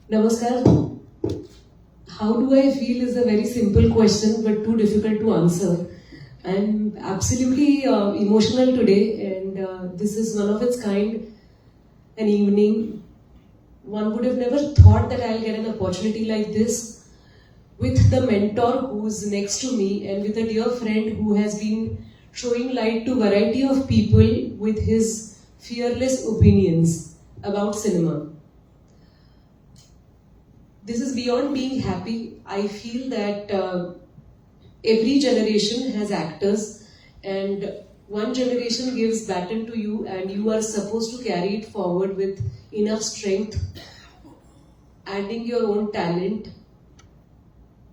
Namaskar. How do I feel is a very simple question but too difficult to answer. I'm absolutely emotional today, and this is one of its kind, an evening. One would have never thought that I'll get an opportunity like this with the mentor who's next to me and with a dear friend who has been showing light to variety of people with his fearless opinions about cinema. This is beyond being happy. I feel that every generation has actors, and one generation gives baton to you, and you are supposed to carry it forward with enough strength, adding your own talent,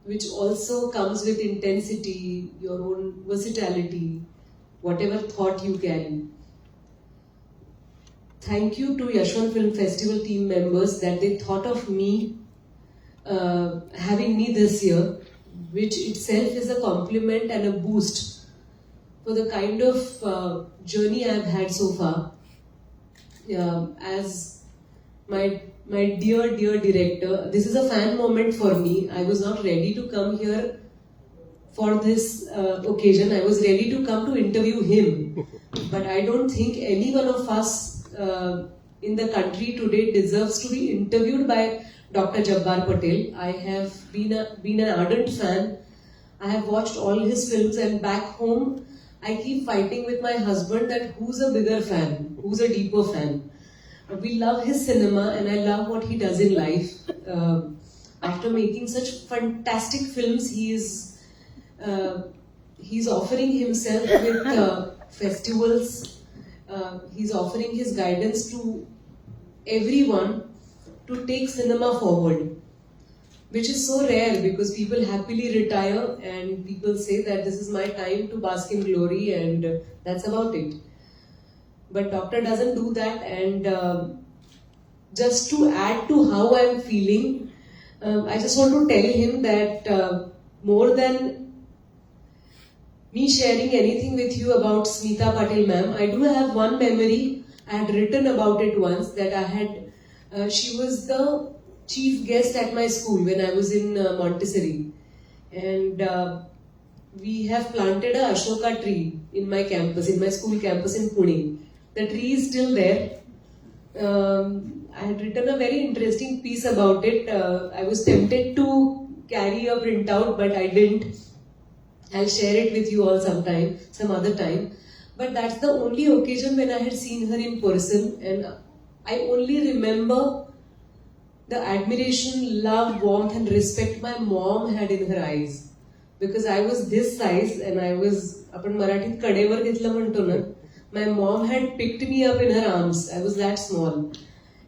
which also comes with intensity, your own versatility, whatever thought you carry. Thank you to Yashwantrao Film Festival team members that they thought of me, having me this year, which itself is a compliment and a boost for the kind of journey I've had so far. As my dear director, this is a fan moment for me. I was not ready to come here for this occasion. I was ready to come to interview him, but I don't think any one of us in the country today deserves to be interviewed by Dr. Patil. I have been an ardent fan. I have watched all his films, and back home I keep fighting with my husband that who's a bigger fan, who's a deeper fan. We love his cinema and I love what he does in life. After making such fantastic films, he's offering himself with festivals. He's offering his guidance to everyone to take cinema forward, which is so rare because people happily retire and people say that this is my time to bask in glory, and that's about it. But Doctor doesn't do that, and just to add to how I'm feeling, I just want to tell him that more than me sharing anything with you about Smita Patil ma'am, I do have one memory. I had written about it once that I had. She was the chief guest at my school when I was in Montessori, and we have planted a Ashoka tree in my campus, in my school campus in Pune. The tree is still there. I had written a very interesting piece about it. I was tempted to carry a printout, but I didn't. I'll share it with you all sometime, some other time. But that's the only occasion when I had seen her in person, and I only remember the admiration, love, warmth and respect my mom had in her eyes. Because I was this size and I was, आपण मराठीत कडेवर घेतलं म्हणतो ना, my mom had picked me up in her arms. I was that small.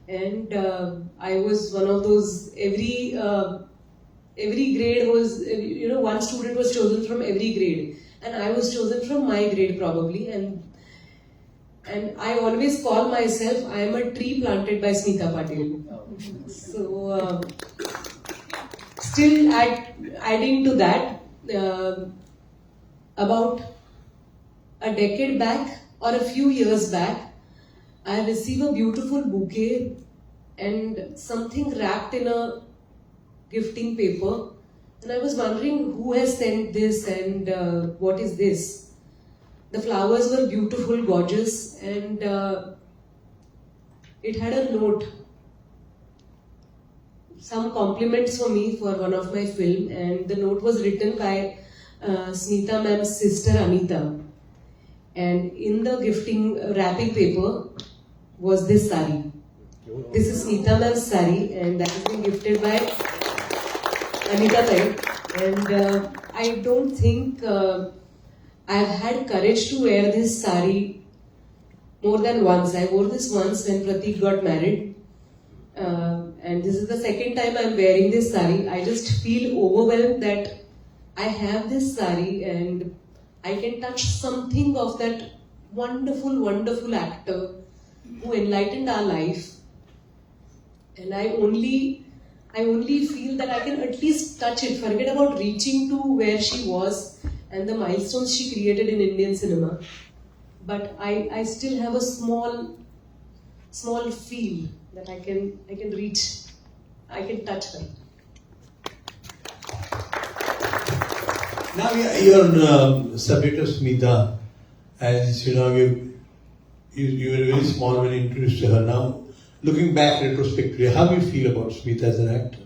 And I was one of those, every grade was, one student was chosen from every grade. And I was chosen from my grade probably. And I always call myself, I am a tree planted by Smita Patil. So, still adding to that, about a decade back or a few years back, I received a beautiful bouquet and something wrapped in a gifting paper. And I was wondering who has sent this and what is this? The flowers were beautiful, gorgeous, and it had a note. Some compliments for me for one of my film, and the note was written by Smita ma'am's sister Anita. And in the gifting wrapping paper was this sari. This is Smita ma'am's sari, and that has been gifted by Anita Pai. And I don't think I've had courage to wear this sari more than once. I wore this once when Pratik got married. And this is the second time I'm wearing this sari. I just feel overwhelmed that I have this sari and I can touch something of that wonderful, wonderful actor who enlightened our life. And I only feel that I can at least touch it. Forget about reaching to where she was and the milestones she created in Indian cinema. But I still have a small feel that I can reach I can touch her. Now you're on subject of Smita, as you know, you were very small when you introduced to her. Now, looking back retrospectively, how do you feel about Smita as an actor?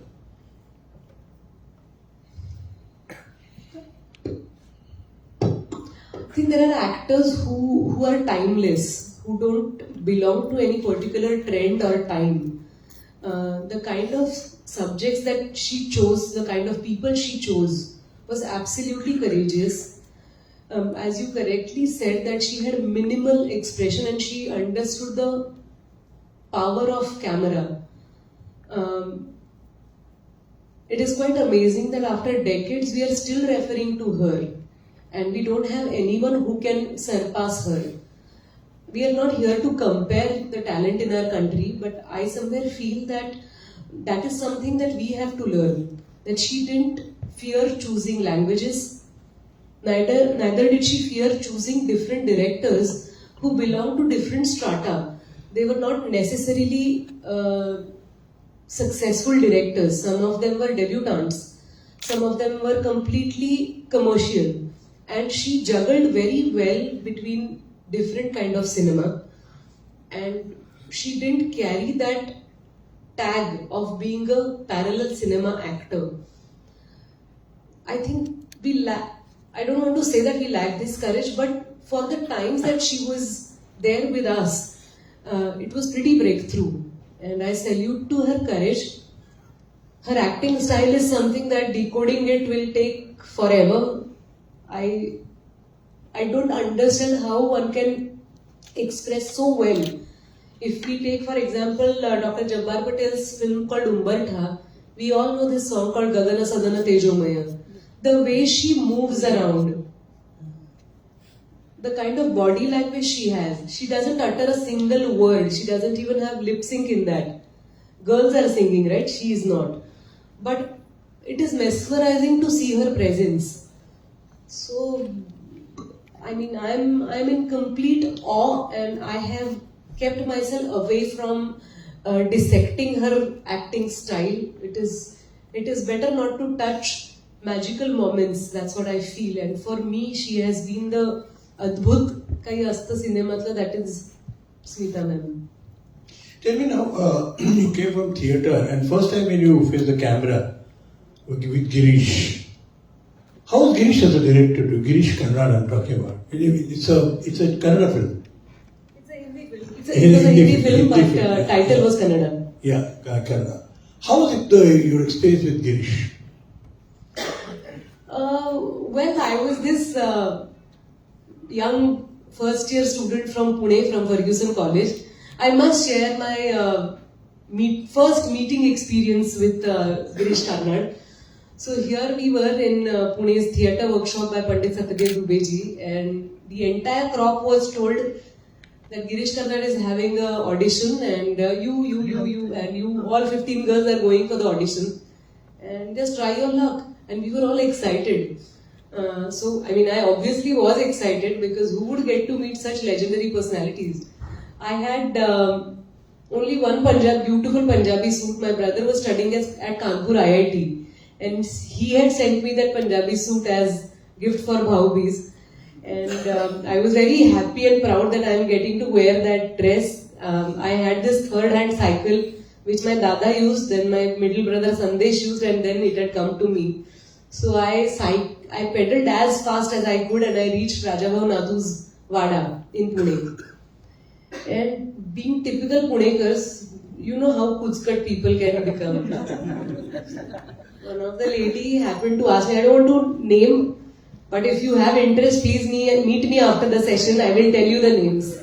I think there are actors who are timeless, who don't belong to any particular trend or time. The kind of subjects that she chose, the kind of people she chose, was absolutely courageous. As you correctly said, that she had minimal expression and she understood the power of camera. It is quite amazing that after decades we are still referring to her, and we don't have anyone who can surpass her. We are not here to compare the talent in our country, but I somewhere feel that that is something that we have to learn. That she didn't fear choosing languages, neither did she fear choosing different directors who belong to different strata. They were not necessarily successful directors. Some of them were debutantes. Some of them were completely commercial. And she juggled very well between different kind of cinema. And she didn't carry that tag of being a parallel cinema actor. I think I don't want to say that we lack this courage, but for the times that she was there with us, it was pretty breakthrough. And I salute to her courage. Her acting style is something that decoding it will take forever. I don't understand how one can express so well. If we take, for example, Dr. Jabbar Patel's film called Umbartha, we all know this song called Gagana Sadana Tejomaya. The way she moves around, the kind of body language she has, she doesn't utter a single word, she doesn't even have lip sync in that. Girls are singing, right? She is not. But it is mesmerizing to see her presence. So, I mean, I'm in complete awe, and I have kept myself away from dissecting her acting style. It is better not to touch magical moments. That's what I feel. And for me, she has been the Adbhut Kai Asta Cinematla, that is Smita ma'am. Tell me now, you came from theatre, and first time when you faced the camera with Girish, how is Girish as a director? To Girish Kannada I'm talking about. It's a Kannada film. It's a Hindi film. It was a Hindi film, but title was Kannada. Yeah, Kannada. How was it your experience with Girish? Well, I was this young first year student from Pune, from Ferguson College. I must share my first meeting experience with Girish Karnad. So here we were in Pune's theatre workshop by Pandit Satyadev Dubeji, and the entire crop was told that Girish Karnad is having an audition, and you all 15 girls are going for the audition, and just try your luck. And we were all excited. So, I mean, I obviously was excited, because who would get to meet such legendary personalities? I had only one beautiful Punjabi suit. My brother was studying at Kanpur IIT, and he had sent me that Punjabi suit as gift for Bhau-Beez. And I was very happy and proud that I am getting to wear that dress. I had this third-hand cycle which my dada used, then my middle brother Sandesh used, and then it had come to me. So I pedaled as fast as I could, and I reached Rajabhau Nathu's Wada in Pune. And being typical Punekars, you know how kuchkat people can become. One of the lady happened to ask me, I don't want to name, but if you have interest, please meet me after the session, I will tell you the names.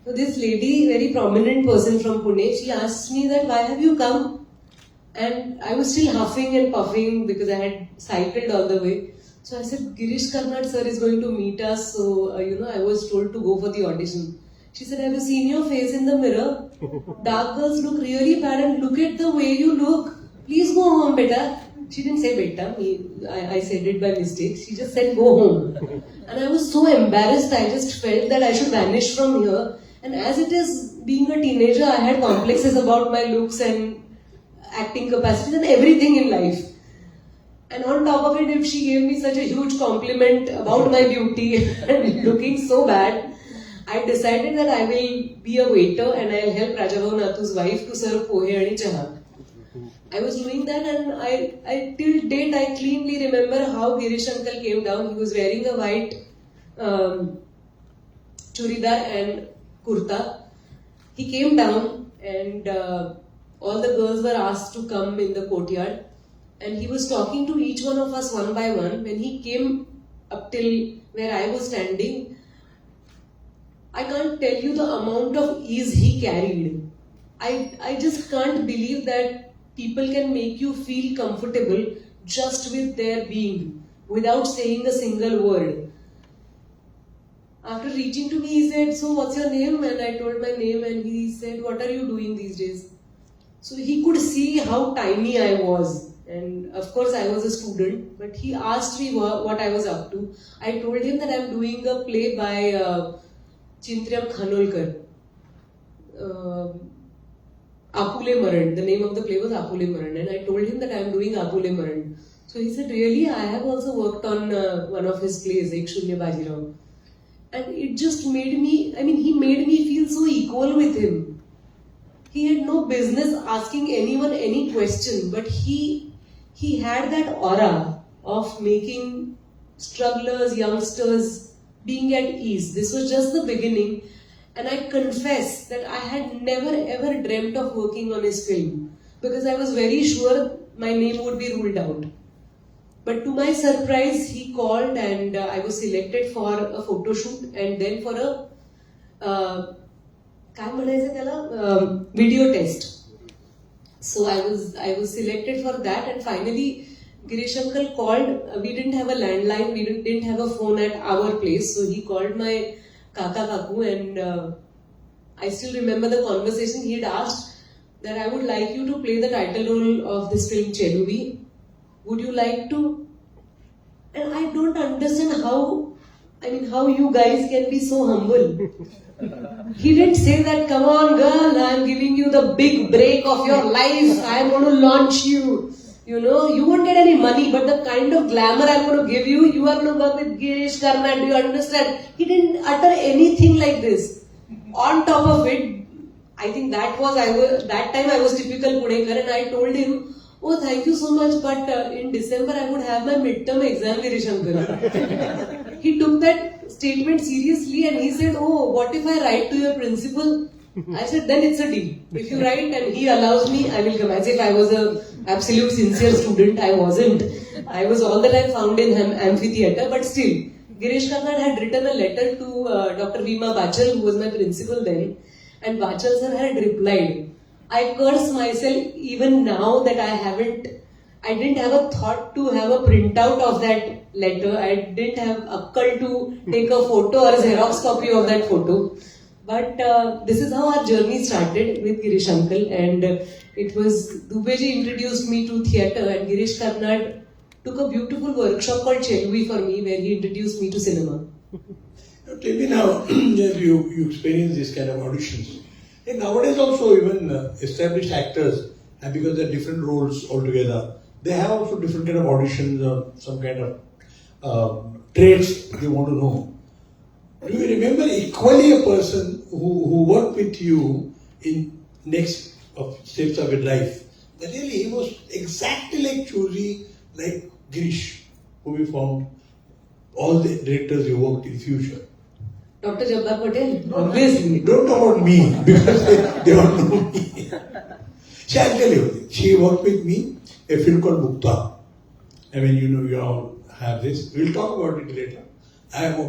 So this lady, very prominent person from Pune, she asked me that, why have you come? And I was still huffing and puffing because I had cycled all the way. So I said, Girish Karnad sir is going to meet us, so I was told to go for the audition. She said, have you seen your face in the mirror? Dark girls look really bad, and look at the way you look. Please go home, beta. She didn't say beta, I said it by mistake. She just said go home. And I was so embarrassed, I just felt that I should vanish from here. And as it is, being a teenager, I had complexes about my looks, and acting capacities and everything in life. And on top of it, if she gave me such a huge compliment about my beauty and looking so bad, I decided that I will be a waiter and I'll help Rajababu Nathu's wife to serve pohe and chaha. I was doing that, and I till date I cleanly remember how Girish uncle came down. He was wearing a white churidar and kurta. He came down, and all the girls were asked to come in the courtyard, and he was talking to each one of us one by one. When he came up till where I was standing, I can't tell you the amount of ease he carried. I just can't believe that people can make you feel comfortable just with their being, without saying a single word. After reaching to me, he said, "So what's your name?" And I told my name, and he said, "What are you doing these days?" So he could see how tiny I was. And of course I was a student, but he asked me what I was up to. I told him that I'm doing a play by Chintrayam Khanolkar. Apule Maran. The name of the play was Apule Maran, and I told him that I am doing Apule Maran. So he said, "Really? I have also worked on one of his plays, Ek Shunya Bajirao." And it just made me, he made me feel so equal with him. He had no business asking anyone any question, but he had that aura of making strugglers, youngsters being at ease. This was just the beginning. And I confess that I had never ever dreamt of working on his film, because I was very sure my name would be ruled out. But to my surprise, he called, and I was selected for a photo shoot and then for a video test. So I was selected for that, and finally Girish uncle called. We didn't have a landline, we didn't have a phone at our place, so he called my Kaka Kaku, and I still remember the conversation. He had asked that I would like you to play the title role of this film, Cheluvi. Would you like to? And I don't understand how you guys can be so humble. He didn't say that, "Come on girl, I am giving you the big break of your life. I am going to launch you. You won't get any money, but the kind of glamour I'm going to give you, you are going to work with Girish Karnad. Do you understand?" He didn't utter anything like this. On top of it, I think that time I was typical Pudekar, and I told him, "Oh, thank you so much, but in December I would have my midterm exam, Girish uncle." He took that statement seriously, and he said, "Oh, what if I write to your principal?" I said, "Then it's a deal. If you write and he allows me, I will come." As if I was a absolute sincere student. I wasn't. I was all the time found in amphitheatre, but still, Girish Karnad had written a letter to Dr. Veema Bachal, who was my principal then, and Bachal sir had replied. I curse myself even now that I didn't have a thought to have a printout of that letter. I didn't have akal to take a photo or a Xerox copy of that photo. But this is how our journey started with Girish uncle, and it was Dubeji introduced me to theatre, and Girish Karnad took a beautiful workshop called Cheluvi for me, where he introduced me to cinema. Now, tell me now, as you experience these kind of auditions, and nowadays also even established actors, and because they're different roles altogether, they have also different kind of auditions or some kind of traits they want to know. Do you remember equally a person who worked with you in next steps of his life? That really he was exactly like Choosy, like Girish, who we found all the directors you worked in future. Dr. Jabbar Patil, obviously. Don't talk about me, because they don't know me. I'll tell you, she worked with me a film called Mukta. You all have this. We'll talk about it later.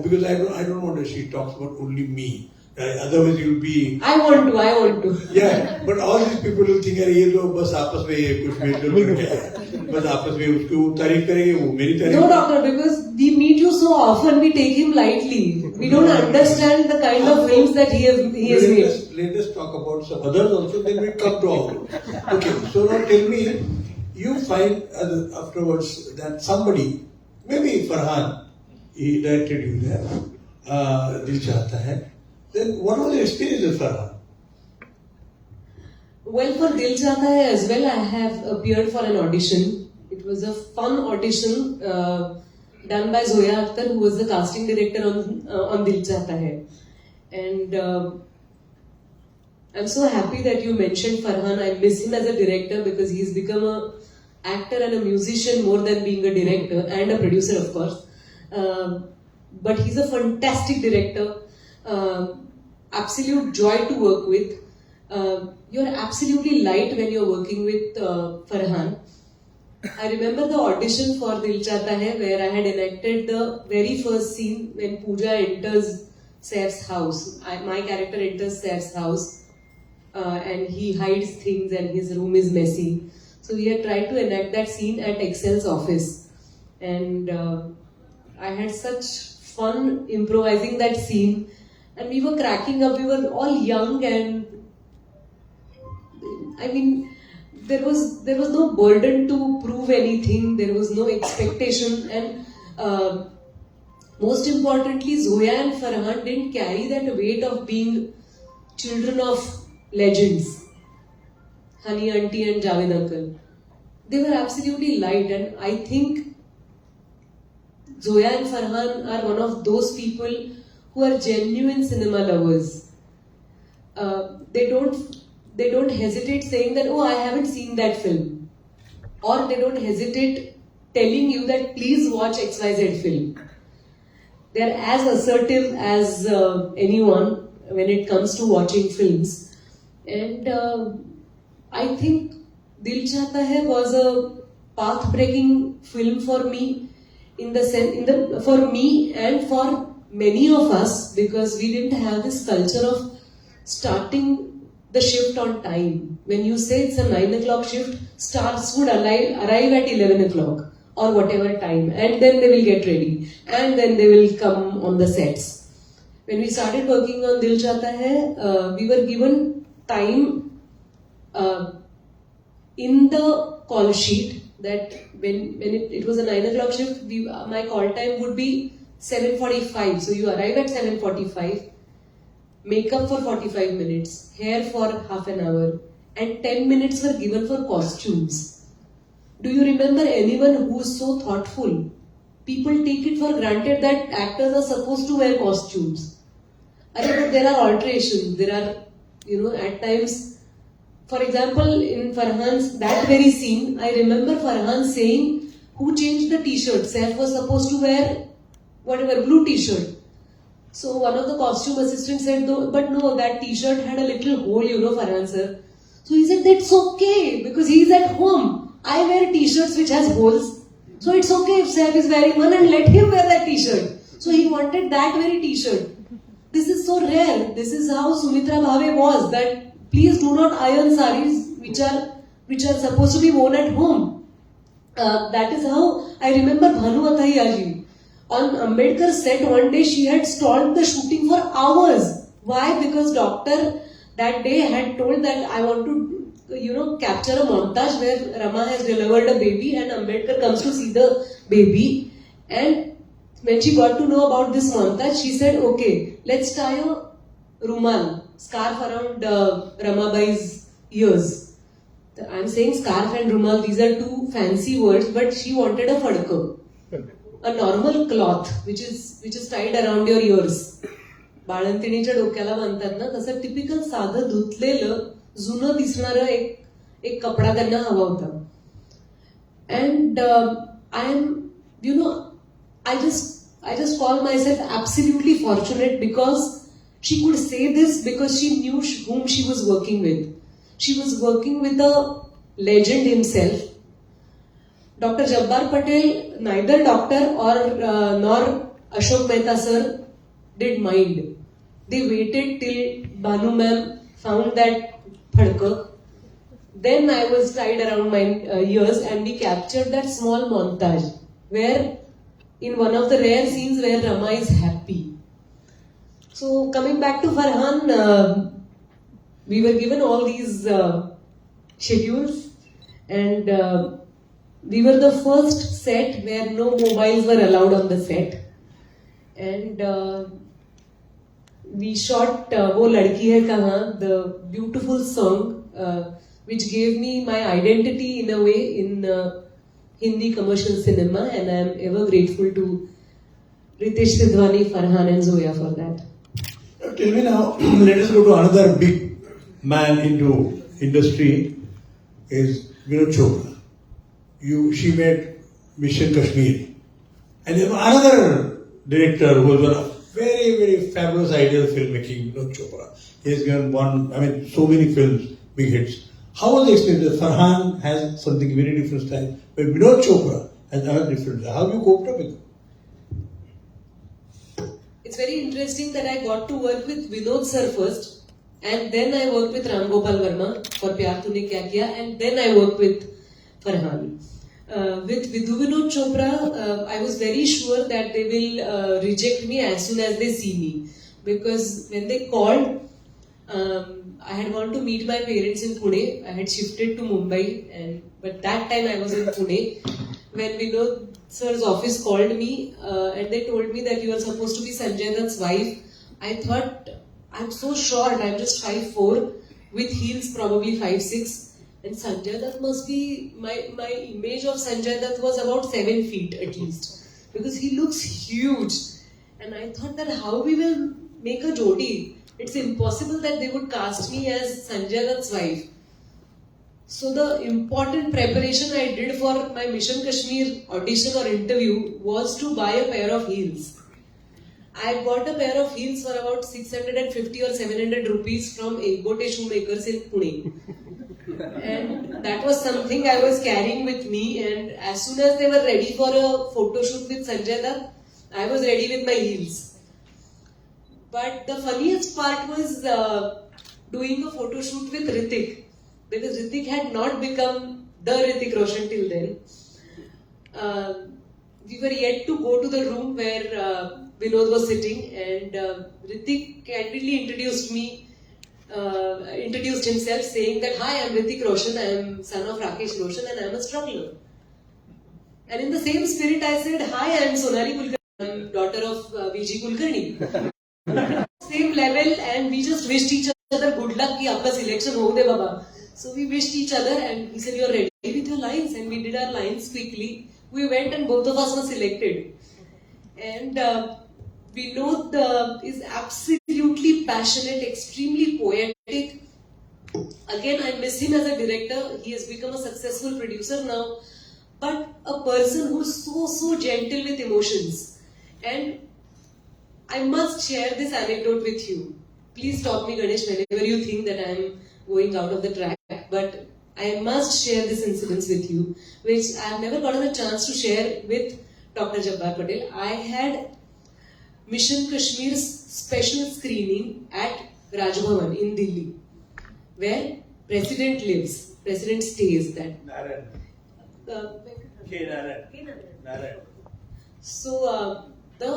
Because I don't want that she talks about only me. Otherwise you'll be... I want to. Yeah, but all these people will think, "ये तो बस आपस में ये कुछ mail करके आया, बस आपस में उसको तारीफ करेंगे, वो मेरी तारीफ." No, doctor, because we meet you so often, we take him lightly. We don't understand the kind of films that he has made. Let us talk about some others also, then we come to all. Okay, so now tell me, you find afterwards that somebody, maybe Farhan, he directed you there, Dil Chahta Hai. Then what was the experience of Farhan? Well, for Dil Chahta Hai as well, I have appeared for an audition. It was a fun audition done by Zoya Akhtar, who was the casting director on Dil Chahta Hai. And I'm so happy that you mentioned Farhan. I miss him as a director because he's become a actor and a musician more than being a director and a producer, of course. But he's a fantastic director. Absolute joy to work with. You're absolutely light when you're working with Farhan. I remember the audition for Dil Chahta Hai where I had enacted the very first scene when Pooja enters Saif's house. My character enters Saif's house and he hides things and his room is messy. So we had tried to enact that scene at Excel's office. And I had such fun improvising that scene. And we were cracking up. We were all young and I mean, there was no burden to prove anything. There was no expectation, and most importantly, Zoya and Farhan didn't carry that weight of being children of legends, Honey Auntie and Javed Uncle. They were absolutely light, and I think Zoya and Farhan are one of those people who are genuine cinema lovers. They don't hesitate saying that, oh, I haven't seen that film. Or they don't hesitate telling you that please watch XYZ film. They're as assertive as anyone when it comes to watching films. And I think Dil Chahta Hai was a path-breaking film for me for me and for many of us, because we didn't have this culture of starting the shift on time. When you say it's a 9 o'clock shift, stars would arrive at 11 o'clock or whatever time, and then they will get ready and then they will come on the sets. When we started working on Dil Chahta Hai, we were given time in the call sheet that when it was a 9 o'clock shift, my call time would be 7:45. So you arrive at 7:45. Makeup for 45 minutes, hair for half an hour, and 10 minutes were given for costumes. Do you remember anyone who is so thoughtful? People take it for granted that actors are supposed to wear costumes. But there are alterations. There are, at times, for example, in Farhan's that very scene, I remember Farhan saying, who changed the t-shirt? Saif was supposed to wear blue t-shirt. So one of the costume assistants said, but no, that t-shirt had a little hole, Farhan sir. So he said, that's okay, because he is at home. I wear t-shirts which has holes. So it's okay if Saif is wearing one, and let him wear that t-shirt. So he wanted that very t-shirt. This is so rare. This is how Sumitra Bhave was, that please do not iron saris which are supposed to be worn at home. That is how I remember Bhanu Athaiyaji. On Ambedkar's set one day, she had stalled the shooting for hours. Why? Because doctor that day had told that I want to, capture a montage where Rama has delivered a baby and Ambedkar comes to see the baby. And when she got to know about this montage, she said, okay, let's tie a rumal, scarf around Ramabai's ears. I'm saying scarf and rumal, these are two fancy words, but she wanted a fadka. A normal cloth which is tied around your ears. बाळंतिणीच्या डोक्याला बांधतात ना, तसं typical साधं धुतलेलं जुनं दिसणारं एक कपडा त्यांना हवा होता. And I just call myself absolutely fortunate because she could say this because she knew whom she was working with. She was working with a legend himself. Dr. Jabbar Patil, neither doctor nor Ashok Mehta sir did mind. They waited till Bhanu ma'am found that phadka. Then I was tied around my ears and we captured that small montage where in one of the rare scenes where Rama is happy. So coming back to Farhan, we were given all these schedules and we were the first set where no mobiles were allowed on the set. And we shot वो लड़की है कहाँ, the beautiful song which gave me my identity in a way in Hindi commercial cinema, and I am ever grateful to Ritesh Sidhwani, Farhan and Zoya for that. Tell me now, let us go to another big man into industry, is Vinod Chopra. She made Mission Kashmir. And there was another director who was one of very, very fabulous ideal filmmaking, Vinod Chopra. He has given so many films, big hits. How was the experience? Farhan has something very different style, but Vinod Chopra has another different style. How have you coped up with it? It's very interesting that I got to work with Vinod sir first, and then I worked with Ram Gopal Verma for Pyar Tune Kya Kiya, and then I worked with Farhan. With Vidhu Vinod Chopra, I was very sure that they will reject me as soon as they see me, because when they called, I had gone to meet my parents in Pune. I had shifted to Mumbai, but that time I was in Pune. When Vinod sir's office called me and they told me that you are supposed to be Sanjay Dutt's wife, I thought, I'm so short, I'm just 5'4", with heels probably 5'6", and Sanjay Dutt must be, my image of Sanjay Dutt was about 7 feet at least, because he looks huge, and I thought that how we will make a jodi? It's impossible that they would cast me as Sanjay Dutt's wife. So the important preparation I did for my Mission Kashmir audition or interview was to buy a pair of heels. I bought a pair of heels for about 650 or 700 rupees from Egote shoemakers in Pune. And that was something I was carrying with me, and as soon as they were ready for a photo shoot with Sanjay Dutt, I was ready with my heels. But the funniest part was doing a photo shoot with Hrithik, because Hrithik had not become the Hrithik Roshan till then. We were yet to go to the room where Vinod was sitting, and Hrithik candidly introduced himself saying that, "Hi, I'm Hrithik Roshan, I am son of Rakesh Roshan and I am a struggler." And in the same spirit I said, "Hi, I am Sonali Kulkarni, I am daughter of VG Kulkarni." Same level, and we just wished each other good luck ki aapka selection ho de baba. So we wished each other, and he said, "You're ready with your lines," and we did our lines quickly. We went and both of us were selected. And Vinod is absolutely passionate, extremely poetic. Again, I miss him as a director. He has become a successful producer now. But a person who is so gentle with emotions. And I must share this anecdote with you. Please stop me, Ganesh, whenever you think that I am going out of the track. But I must share this incident with you, which I have never gotten a chance to share with Dr. Jabbar Patil. I had Mission Kashmir's special screening at Raj Bhavan in Delhi, where President lives, President stays. So the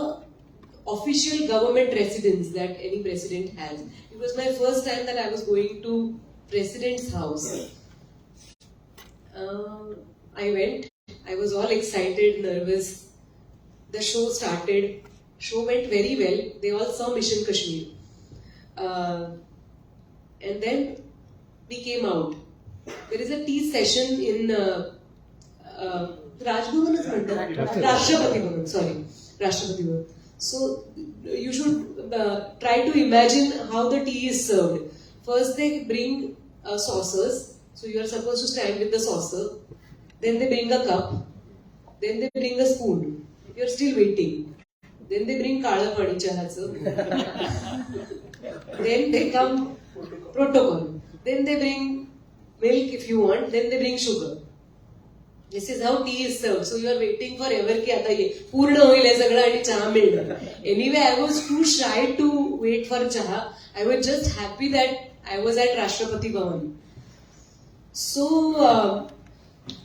official government residence that any president has. It was my first time that I was going to President's house. I went. I was all excited, nervous. The show started. Show went very well. They all saw Mission Kashmir. And then we came out. There is a tea session in Rajbhavan is Rashtrapati Bhavan, sorry. Rashtrapati Bhavan. So you should try to imagine how the tea is served. First they bring saucers. So you are supposed to stand with the saucer. Then they bring a cup. Then they bring a spoon. You are still waiting. Then they bring kala pani chahacha. Then they come protocol. Then they bring milk if you want. Then they bring sugar. This is how tea is served. So you are waiting forever ki आता ये पूर्ण होईल हे सगळं आणि चहा मिळणार. Anyway, I was too shy to wait for chaha. I was just happy that I was at Rashtrapati Bhavan. So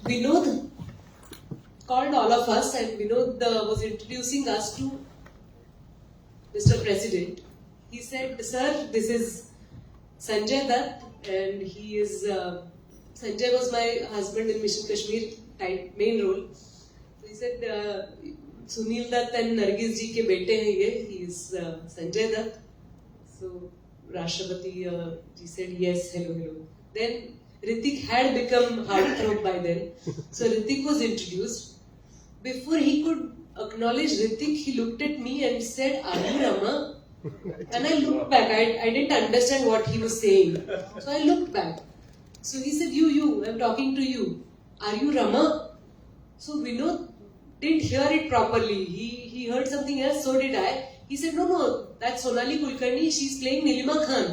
Vinod called all of us, and Vinod was introducing us to Mr. President. He said, "Sir, this is Sanjay Dutt, and he is Sanjay was my husband in Mission Kashmir, main role." So he said, "Sunil Dutt and Nargis ji ke bete hain ye. He is Sanjay Dutt." So Rashtrapati ji said yes, hello, hello. Then Ritik had become heartthrob by then. So Ritik was introduced. Before he could acknowledge Ritik, he looked at me and said, "Are you Rama?" And I looked back. I didn't understand what he was saying. So I looked back. So he said, you, I'm talking to you. Are you Rama? So Vinod didn't hear it properly. He heard something else, so did I. He said, no, that's Sonali Kulkarni. She's playing Nilima Khan,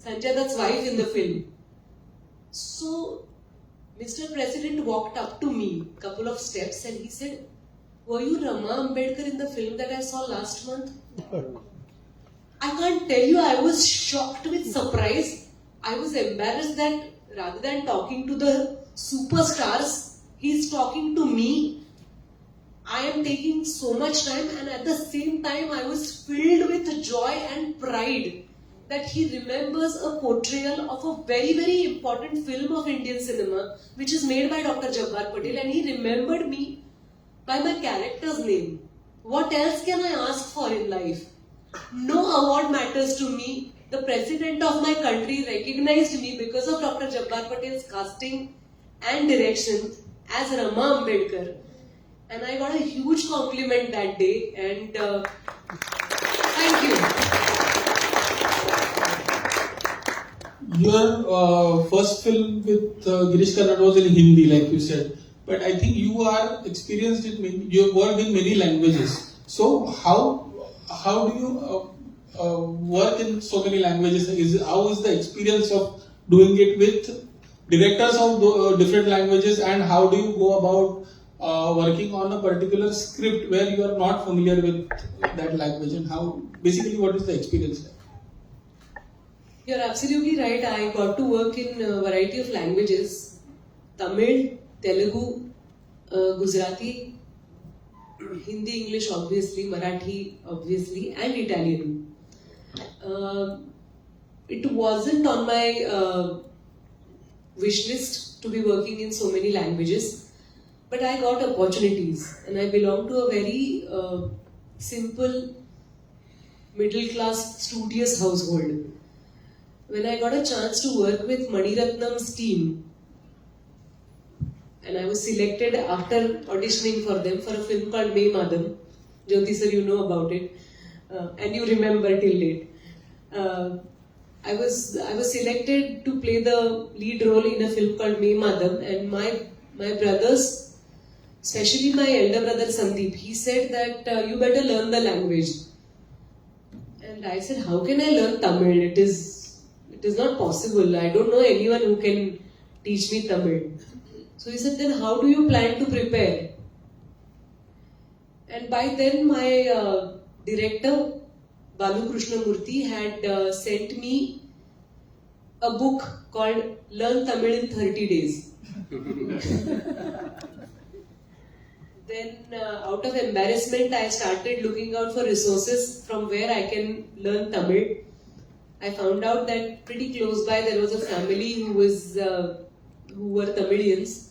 Sanjay Dutt's wife in the film. So Mr. President walked up to me a couple of steps and he said, "Were you Rama Ambedkar in the film that I saw last month?" I can't tell you, I was shocked with surprise. I was embarrassed that rather than talking to the superstars, he's talking to me. I am taking so much time, and at the same time I was filled with joy and pride that he remembers a portrayal of a very, very important film of Indian cinema which is made by Dr. Jabbar Patil, and he remembered me by my character's name. What else can I ask for in life? No award matters to me. The president of my country recognized me because of Dr. Jabbar Patel's casting and direction as Rama Ambedkar. And I got a huge compliment that day, and thank you. Your first film with Girish Karnad was in Hindi, like you said. But I think you are experienced in you have worked in many languages. So how do you work in so many languages? How is the experience of doing it with directors of different languages, and how do you go about working on a particular script where you are not familiar with that language, and how basically what is the experience like? You're absolutely right. I got to work in a variety of languages: Tamil, Telugu, Gujarati, Hindi, English obviously, Marathi obviously, and Italian. It wasn't on my wish list to be working in so many languages, but I got opportunities, and I belong to a very simple, middle class, studious household. When I got a chance to work with Mani Ratnam's team, and I was selected after auditioning for them for a film called May Madam. Jyoti sir, you know about it, and you remember till date. I was selected to play the lead role in a film called May Madam, and my brothers, especially my elder brother Sandeep, he said that you better learn the language. And I said, how can I learn Tamil? It is not possible. I don't know anyone who can teach me Tamil. So he said, then how do you plan to prepare? And by then my director, Balu Krishnamurthy, had sent me a book called Learn Tamil in 30 Days. Then out of embarrassment, I started looking out for resources from where I can learn Tamil. I found out that pretty close by there was a family who were Tamilians,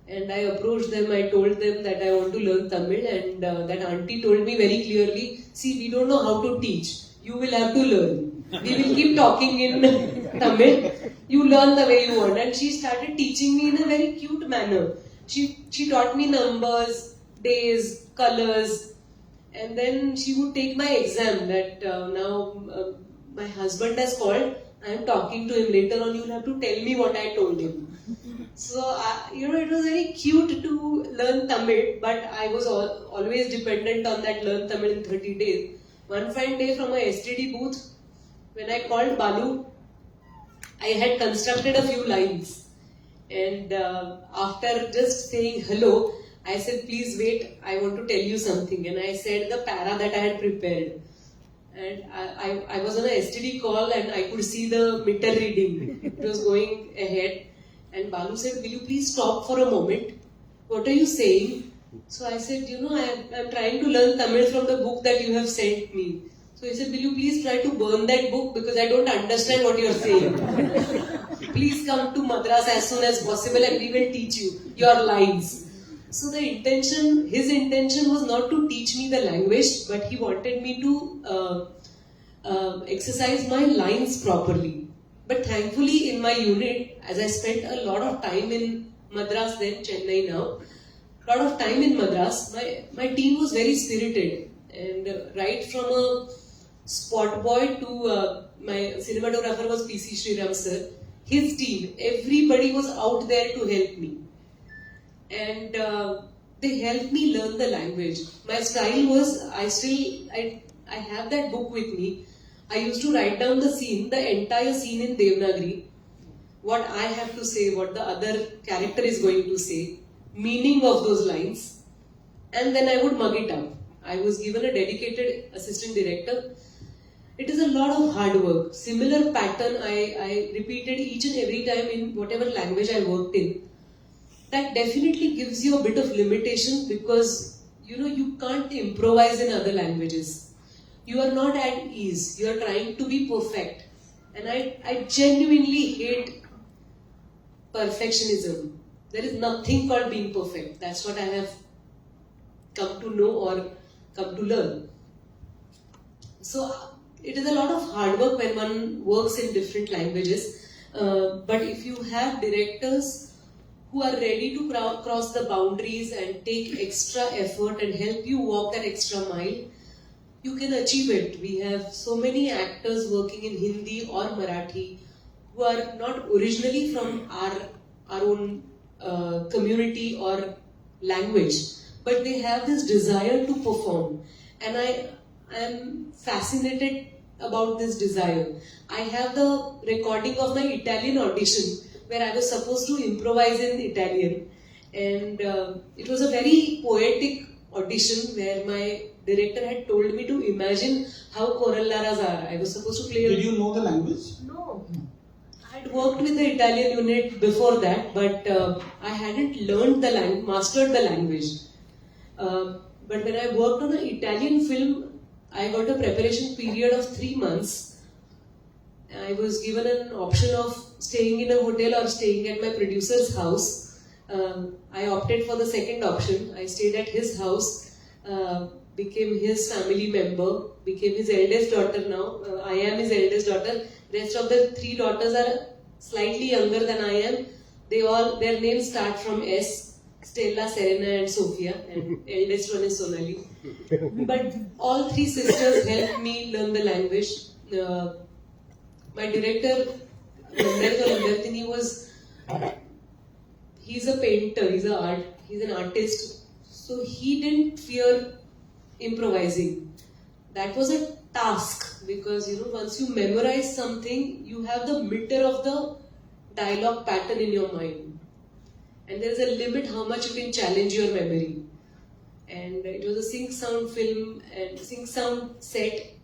and I approached them. I told them that I want to learn Tamil, and that auntie told me very clearly, see, we don't know how to teach. You will have to learn. We will keep talking in Tamil. You learn the way you want. And she started teaching me in a very cute manner. She taught me numbers, days, colors, and then she would take my exam that now my husband has called. I am talking to him later on. You will have to tell me what I told him. So, it was very cute to learn Tamil, but I was always dependent on that learn Tamil in 30 days. One fine day from a STD booth, when I called Balu, I had constructed a few lines. And after just saying hello, I said, please wait, I want to tell you something. And I said the para that I had prepared. And I was on a STD call and I could see the meter reading. It was going ahead. And Balu said, will you please stop for a moment? What are you saying? So I said, I'm trying to learn Tamil from the book that you have sent me. So he said, will you please try to burn that book because I don't understand what you're saying. Please come to Madras as soon as possible and we will teach you your lines. So his intention was not to teach me the language, but he wanted me to exercise my lines properly. But thankfully in my unit, as I spent a lot of time in Madras then, Chennai now, lot of time in Madras, my team was very spirited. And right from a spot boy to my cinematographer was PC Sriram sir, his team, everybody was out there to help me. And they helped me learn the language. My style was, I have that book with me. I used to write down the scene, the entire scene in Devanagari, what I have to say, what the other character is going to say, meaning of those lines, and then I would mug it up. I was given a dedicated assistant director. It is a lot of hard work. Similar pattern I repeated each and every time in whatever language I worked in. That definitely gives you a bit of limitation because you can't improvise in other languages. You are not at ease. You are trying to be perfect. And I genuinely hate perfectionism. There is nothing called being perfect. That's what I have come to know or come to learn. So it is a lot of hard work when one works in different languages. But if you have directors who are ready to cross the boundaries and take extra effort and help you walk that extra mile, you can achieve it. We have so many actors working in Hindi or Marathi who are not originally from our own community or language, but they have this desire to perform. And I am fascinated about this desire. I have the recording of my Italian audition where I was supposed to improvise in Italian, and it was a very poetic audition where my director had told me to imagine how corallaras are. I was supposed to play. Did you know the language? No. I had worked with the Italian unit before that, but I hadn't learned the language, mastered the language. But when I worked on an Italian film, I got a preparation period of 3 months. I was given an option of staying in a hotel or staying at my producer's house. I opted for the second option. I stayed at his house, became his family member, became his eldest daughter now. I am his eldest daughter. Rest of the 3 daughters are slightly younger than I am. Their names start from S. Stella, Serena and Sophia, and eldest one is Sonali. But all 3 sisters helped me learn the language. My director, he's a painter, he's an artist, so he didn't fear improvising. That was a task because once you memorize something, you have the meter of the dialogue pattern in your mind, and there's a limit how much you can challenge your memory. And it was a sync sound film and sync sound set.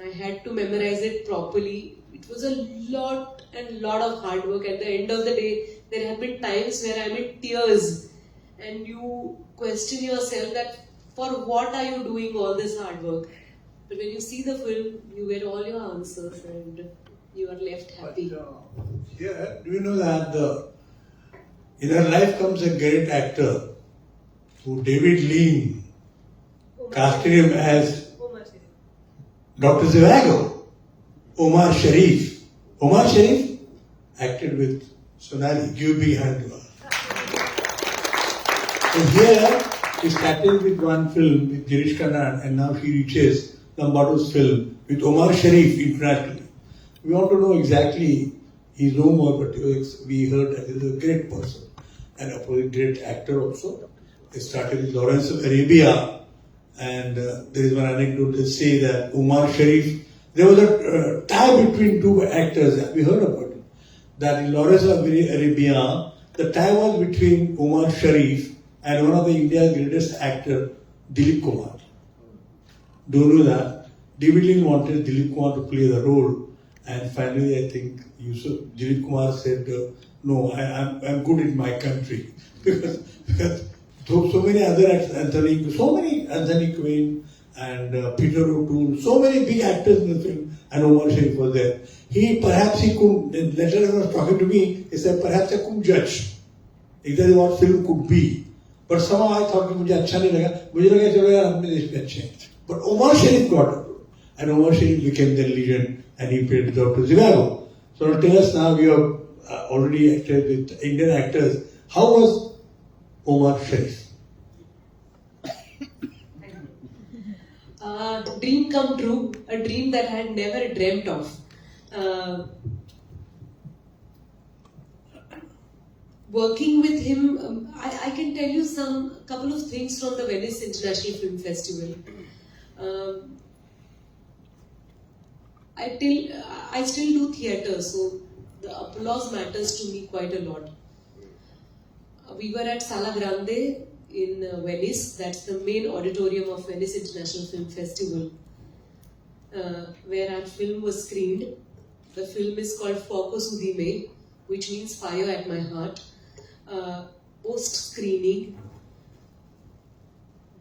I had to memorize it properly. It was a lot of hard work. At the end of the day, there have been times where I'm in tears and you question yourself that for what are you doing all this hard work? But when you see the film, you get all your answers and you are left happy. But, here, do you know that in our life comes a great actor who David Lean casted him as Dr. Zhivago, Omar Sharif. Omar Sharif acted with Sonali. Give a big hand to her. So here, he started with one film with Girish Karnad and now he reaches Lambato's film with Omar Sharif internationally. We want to know exactly, he's no more, but we heard that he's a great person and a great actor also. He started with Lawrence of Arabia, and there is one anecdote that say that Omar Sharif, there was a tie between 2 actors, we heard about it, that in Lawrence of Arabia, the tie was between Omar Sharif and one of the India's greatest actor, Dilip Kumar. Do you know that? David Lean wanted Dilip Kumar to play the role, and finally I think Dilip Kumar said, no, I'm good in my country. because so many other actors, Anthony Quinn and Peter O'Toole, so many big actors in the film, and Omar Sharif was there. Perhaps he could, later he was talking to me, he said, perhaps I could judge exactly what film could be. But somehow I thought कि मुझे अच्छा नहीं लगा, मुझे लगा चलो यार अपने देश में अच्छे हैं. But Omar Sharif got it. and Omar Sharif became the legend, and he played Dr. Zhivago. So now tell us now, you have already acted with Indian actors. How was Omar Sharif? Dream come true, a dream that I had never dreamt of. Working with him, I can tell you couple of things from the Venice International Film Festival. I still do theatre, so the applause matters to me quite a lot. We were at Sala Grande in Venice, that's the main auditorium of Venice International Film Festival, where our film was screened. The film is called Fuoco su di me, which means fire at my heart. Post-screening,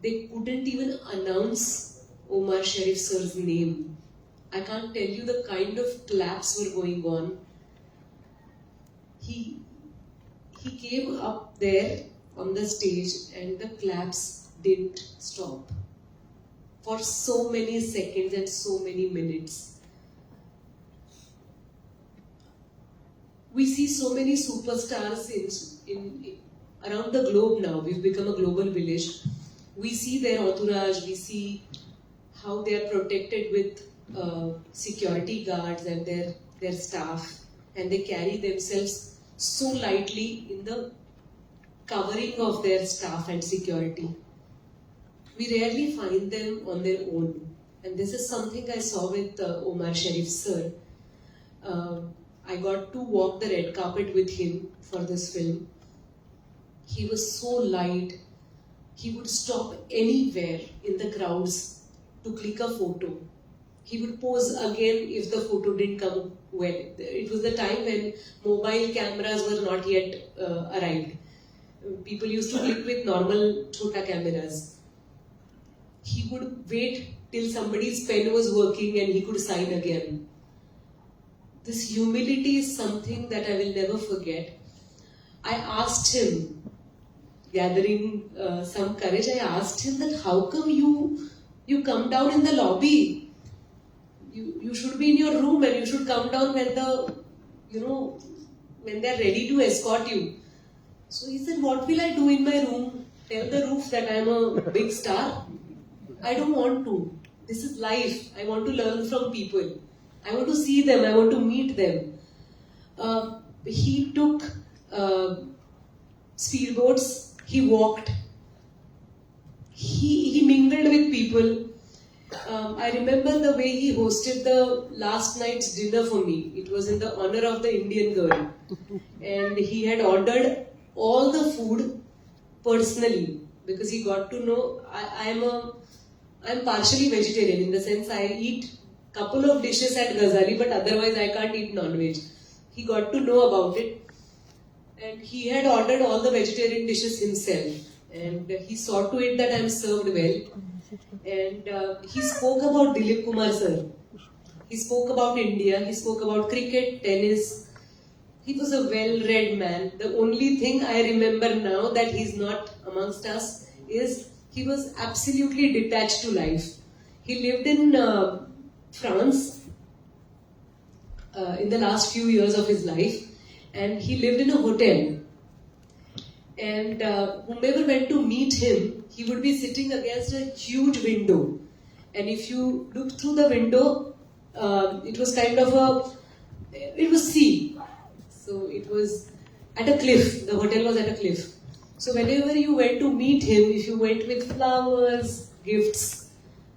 they couldn't even announce Omar Sharif sir's name. I can't tell you the kind of claps were going on. He came up there on the stage and the claps didn't stop for so many seconds and so many minutes. We see so many superstars in around the globe now. We've become a global village. We see their entourage, we see how they are protected with security guards and their staff, and they carry themselves so lightly in the covering of their staff and security. We rarely find them on their own, and this is something I saw with Omar Sharif sir. I got to walk the red carpet with him for this film. He was so light. He would stop anywhere in the crowds to click a photo. He would pose again if the photo didn't come well. It was the time when mobile cameras were not yet arrived. People used to click with normal chota cameras. He would wait till somebody's pen was working and he could sign again. This humility is something that I will never forget. I asked him, gathering some courage, I asked him that how come you come down in the lobby? You should be in your room and you should come down when when they're ready to escort you. So he said, what will I do in my room? Tell the roof that I'm a big star? I don't want to. This is life. I want to learn from people. I want to see them. I want to meet them. He took speedboats. He walked. He mingled with people. I remember the way he hosted the last night's dinner for me. It was in the honor of the Indian girl. And he had ordered all the food personally because he got to know I'm partially vegetarian in the sense I eat couple of dishes at Ghazali, but otherwise I can't eat non-veg. He got to know about it, and he had ordered all the vegetarian dishes himself, and he saw to it that I am served well. And he spoke about Dilip Kumar sir. He spoke about India. He spoke about cricket, tennis. He was a well-read man. The only thing I remember now that he's not amongst us is he was absolutely detached to life. He lived in France in the last few years of his life, and he lived in a hotel. And whomever went to meet him, he would be sitting against a huge window. And if you look through the window, it was kind of it was sea. So it was at a cliff. The hotel was at a cliff. So whenever you went to meet him, if you went with flowers, gifts,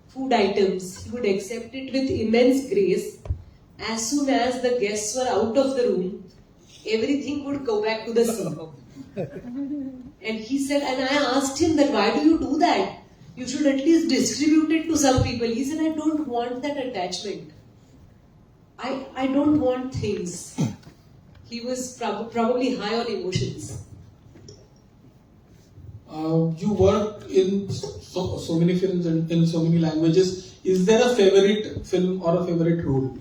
food items, he would accept it with immense grace. As soon as the guests were out of the room, everything would go back to the sea. And he said, and I asked him that why do you do that? You should at least distribute it to some people. He said, I don't want that attachment. I don't want things. He was probably high on emotions. You work in so many films and in so many languages. Is there a favorite film or a favorite role?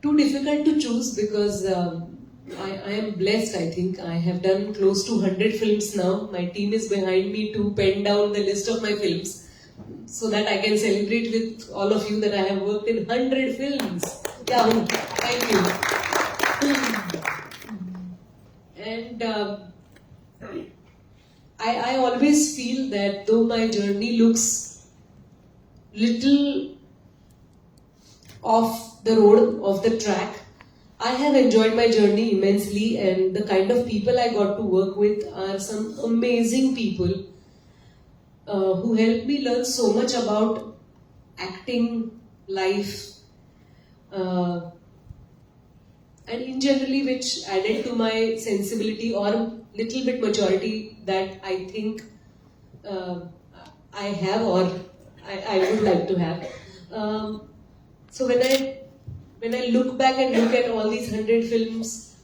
Too difficult to choose because I am blessed, I think. I have done close to 100 films now. My team is behind me to pen down the list of my films. so that I can celebrate with all of you that I have worked in 100 films. Yeah, thank you. And I always feel that though my journey looks little off the road, off the track, I have enjoyed my journey immensely, and the kind of people I got to work with are some amazing people who helped me learn so much about acting, life, and in generally which added to my sensibility or little bit maturity that I think I have or I would like to have. So when I look back and look at all these 100 films,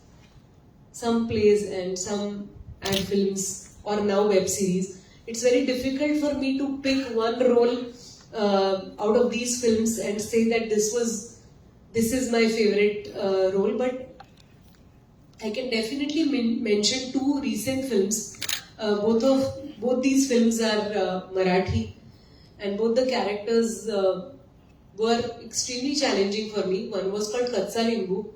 some plays and some ad films or now web series, it's very difficult for me to pick one role out of these films and say that this is my favorite role. But I can definitely mention two recent films. Both these films are Marathi, and both the characters were extremely challenging for me. One was called Katsa Limbu,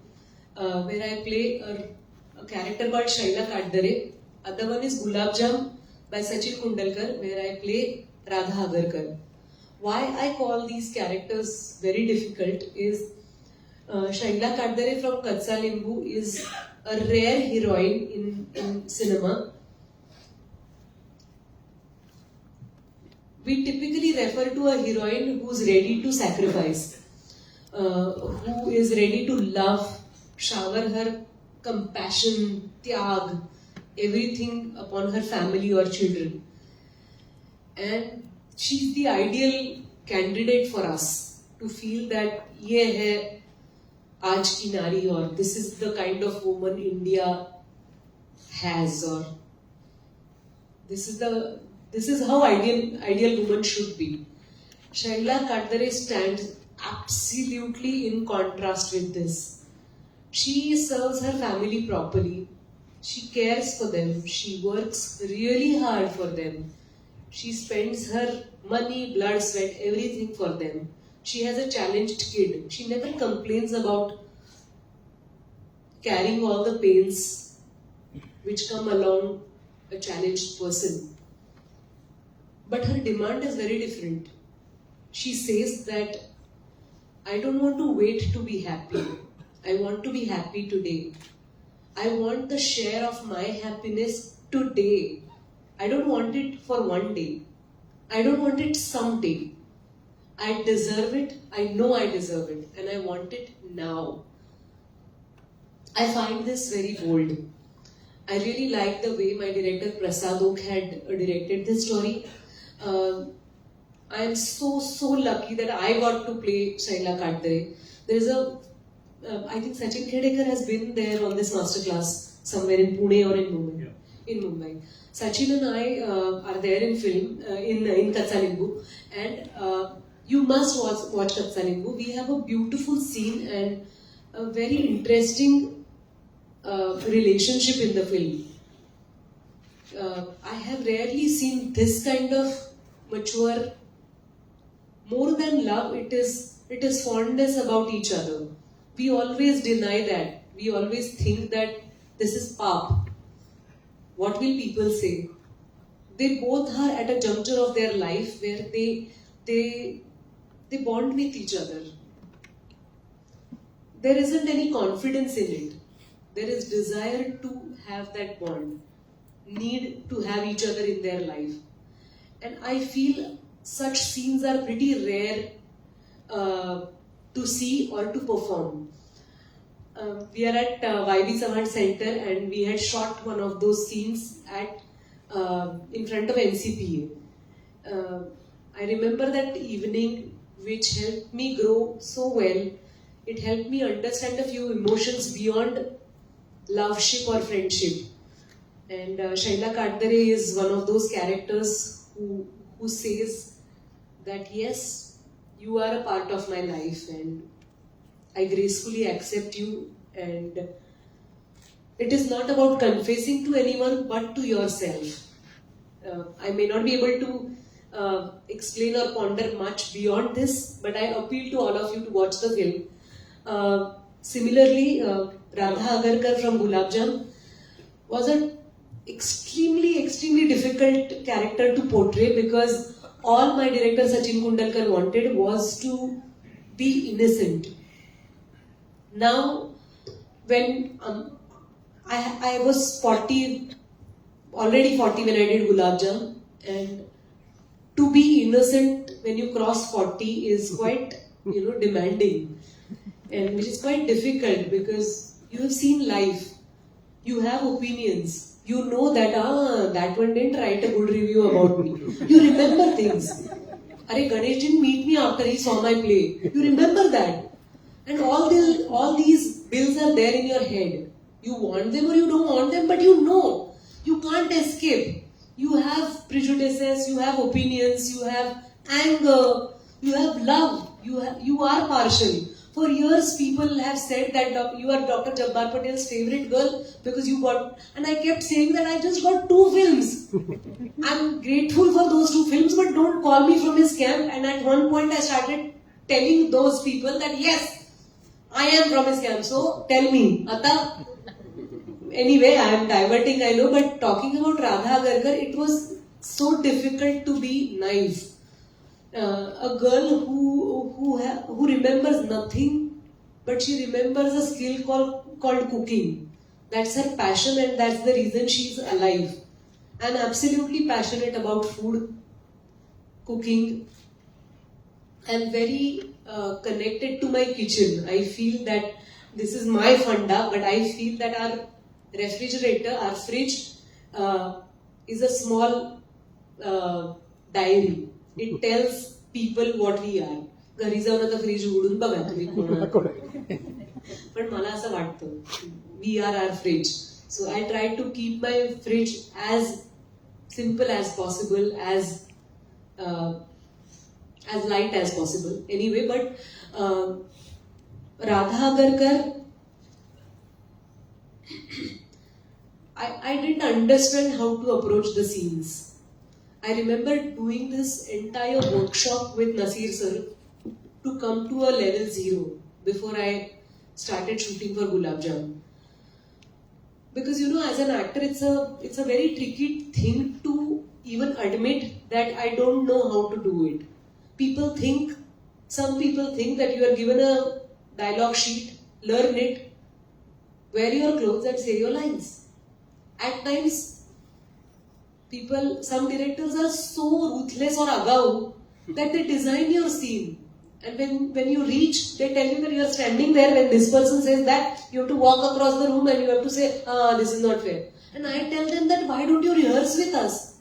where I play a character called Shaila Katdare. Other one is Gulab Jam by Sachin Kundalkar, where I play Radha Agarkar. Why I call these characters very difficult is Shaila Katdare from Katsa Limbu is a rare heroine in cinema. We typically refer to a heroine who's ready to sacrifice, who is ready to love, shower her compassion, tyag, everything upon her family or children. And she's the ideal candidate for us to feel that ye hai aaj ki nari, or this is the kind of woman India has, or this is how ideal woman should be. Shaila Katdare stands absolutely in contrast with this. She serves her family properly. She cares for them. She works really hard for them. She spends her money, blood, sweat, everything for them. She has a challenged kid. She never complains about carrying all the pains which come along a challenged person. But her demand is very different. She says that I don't want to wait to be happy. I want to be happy today. I want the share of my happiness today. I don't want it for one day. I don't want it someday. I deserve it. I know I deserve it. And I want it now. I find this very bold. I really like the way my director Prasad Oak had directed this story. I am so lucky that I got to play Shaila Katdare. There is I think Sachin Khedekar has been there on this masterclass somewhere in Pune or in Mumbai. Yeah. In Mumbai. Sachin and I are there in film, in Katsa Limbu, and you must watch Katsa Limbu. We have a beautiful scene and a very interesting relationship in the film. I have rarely seen this kind of mature, more than love, it is fondness about each other. We always deny that. We always think that this is pap. What will people say? They both are at a juncture of their life where they bond with each other. There isn't any confidence in it. There is desire to have that bond, need to have each other in their life. And I feel such scenes are pretty rare to see or to perform. We are at YB Samaj Center and we had shot one of those scenes in front of NCPA. I remember that evening, which helped me grow so well. It helped me understand a few emotions beyond loveship or friendship. And Shaila Katdare is one of those characters who says that yes, you are a part of my life and I gracefully accept you, and it is not about confessing to anyone but to yourself. I may not be able to explain or ponder much beyond this, but I appeal to all of you to watch the film. Similarly, Radha Agarkar from Gulab Jam was an extremely difficult character to portray, because all my director Sachin Kundalkar wanted was to be innocent. Now, when I was 40, already 40 when I did Gulab Jam, and to be innocent when you cross 40 is quite, demanding, and which is quite difficult, because you have seen life, you have opinions, you know that that one didn't write a good review about me. You remember things. Arey, Ganesh didn't meet me after he saw my play. You remember that, and all these bills are there in your head. You want them or you don't want them, but you know you can't escape. You have prejudices, you have opinions, you have anger, you have love, you are partial. For years, people have said that you are Dr. Jabbar Patel's favorite girl because you got, and I kept saying that I just got 2 films. I'm grateful for those 2 films, but don't call me from his camp. And at one point, I started telling those people that yes, I am from his camp. So tell me, Ata. Anyway, I am diverting, I know, but talking about Radha Agarkar, it was so difficult to be naive. A girl who remembers nothing, but she remembers a skill called cooking. That's her passion, and that's the reason she's alive. I'm absolutely passionate about food, cooking. I'm very connected to my kitchen. I feel that this is my funda, but I feel that our refrigerator, our fridge, is a small diary. It tells people what we are. घरी जाऊन आता freeze उघडून बघा तुम्ही कोण. पण मला असं वाटतं we are our fridge. So I try to keep my fridge as simple as possible, as light as possible. Anyway, but Radha Agarkar, I didn't understand how to approach the scenes. I remember doing this entire workshop with Nasir sir to come to a level 0 before I started shooting for Gulab Jam. Because as an actor, it's a very tricky thing to even admit that I don't know how to do it. Some people think that you are given a dialogue sheet, learn it, wear your clothes and say your lines. At times, some directors are so ruthless or agau that they design your scene. And when you reach, they tell you that you are standing there. When this person says that, you have to walk across the room and you have to say, this is not fair. And I tell them that, why don't you rehearse with us?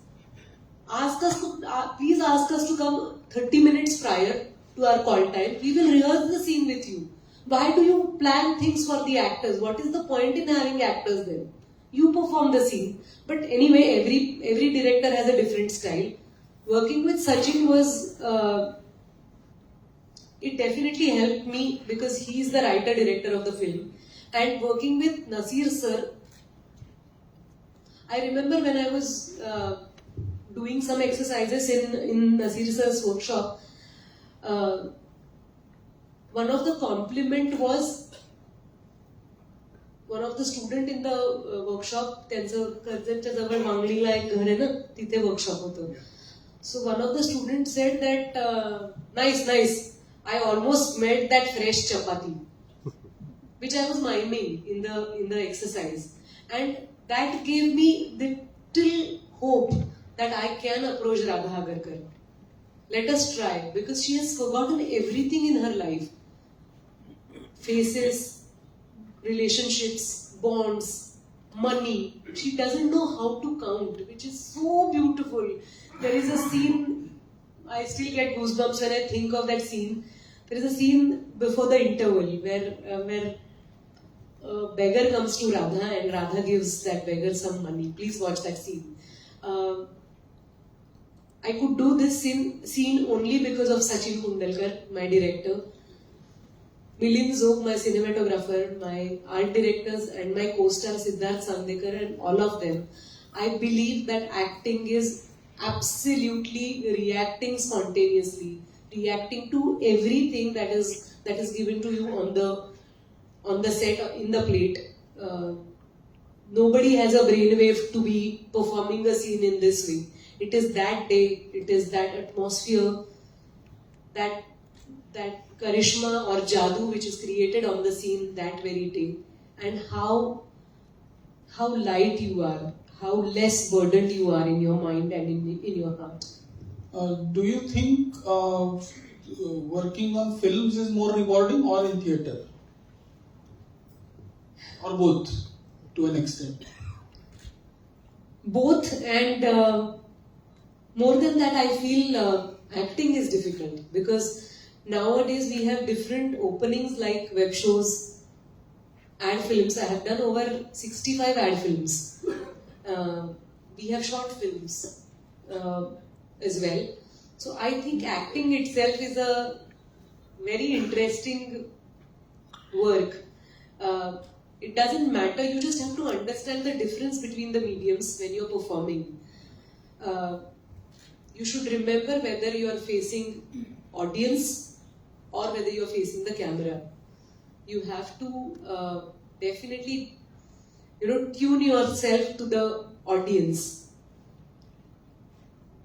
Please ask us to come 30 minutes prior to our call time. We will rehearse the scene with you. Why do you plan things for the actors? What is the point in having actors then? You perform the scene. But anyway, every director has a different style. Working with Sachin was, it definitely helped me because he is the writer-director of the film. And working with Nasir sir, I remember when I was doing some exercises in Nasir sir's workshop, one of the compliment was, one of the student in the workshop, त्यांचं कर्जतच्या जवळ वांगलीला एक घर आहे ना, तिथे workshop होतं. So one of the students said that, nice, I almost made that fresh chapati, which I was miming in the exercise, and that gave me little hope that I can approach Radha Agarkar. Let us try, because she has forgotten everything in her life. Faces, relationships, bonds, money. She doesn't know how to count, which is so beautiful. There is a scene, I still get goosebumps when I think of that scene. There is a scene before the interval where a beggar comes to Radha and Radha gives that beggar some money. Please watch that scene. I could do this scene only because of Sachin Kundalkar, my director. Milind Zog, my cinematographer, my art directors, and my co-star Siddharth Sandekar, and all of them. I believe that acting is absolutely reacting spontaneously, reacting to everything that is given to you on the set, in the plate. Nobody has a brainwave to be performing a scene in this way. It is that day, it is that atmosphere, that charisma or jadoo which is created on the scene that very day, and how light you are, how less burdened you are in your mind and in your heart. Do you think working on films is more rewarding or in theatre? Or both, to an extent? Both, and more than that, I feel acting is difficult, because nowadays we have different openings like web shows, ad films. I have done over 65 ad films. We have short films as well. So I think acting itself is a very interesting work. It doesn't matter, you just have to understand the difference between the mediums when you're performing. You should remember whether you are facing audience or whether you are facing the camera. You have to definitely, tune yourself to the audience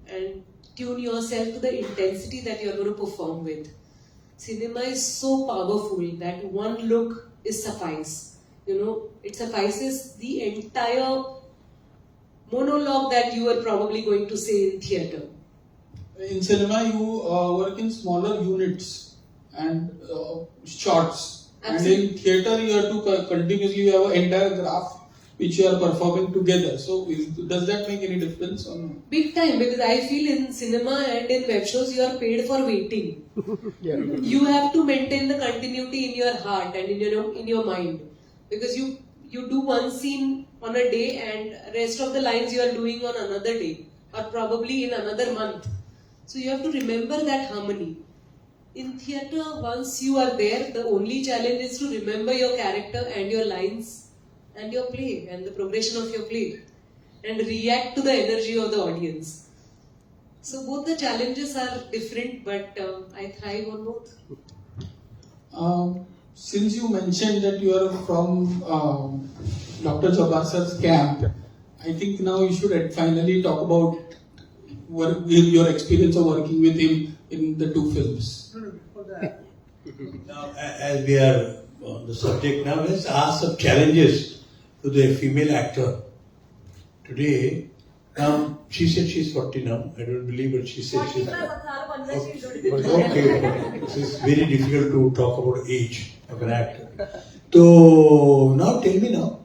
and tune yourself to the intensity that you're going to perform with. Cinema is so powerful that one look is suffice. It suffices the entire monologue that you are probably going to say in theatre. In cinema, you work in smaller units and shots. Absolutely. And in theatre, you have to continuously have an entire graph which you are performing together. So, does that make any difference or no? Big time, because I feel in cinema and in web shows you are paid for waiting. You have to maintain the continuity in your heart and in your mind, because you do one scene on a day and rest of the lines you are doing on another day or probably in another month. So you have to remember that harmony. In theatre, once you are there, the only challenge is to remember your character and your lines and your play and the progression of your play and react to the energy of the audience. So both the challenges are different, but I thrive on both. Since you mentioned that you are from Dr. Chavan sir's camp, I think now you should finally talk about your experience of working with him in the two films. Now, as we are on the subject now, let's ask some challenges to the female actor. Today, she said she's 40 now. I don't believe, but she said she's 40. Okay, this is very difficult to talk about age of an actor. So now tell me now,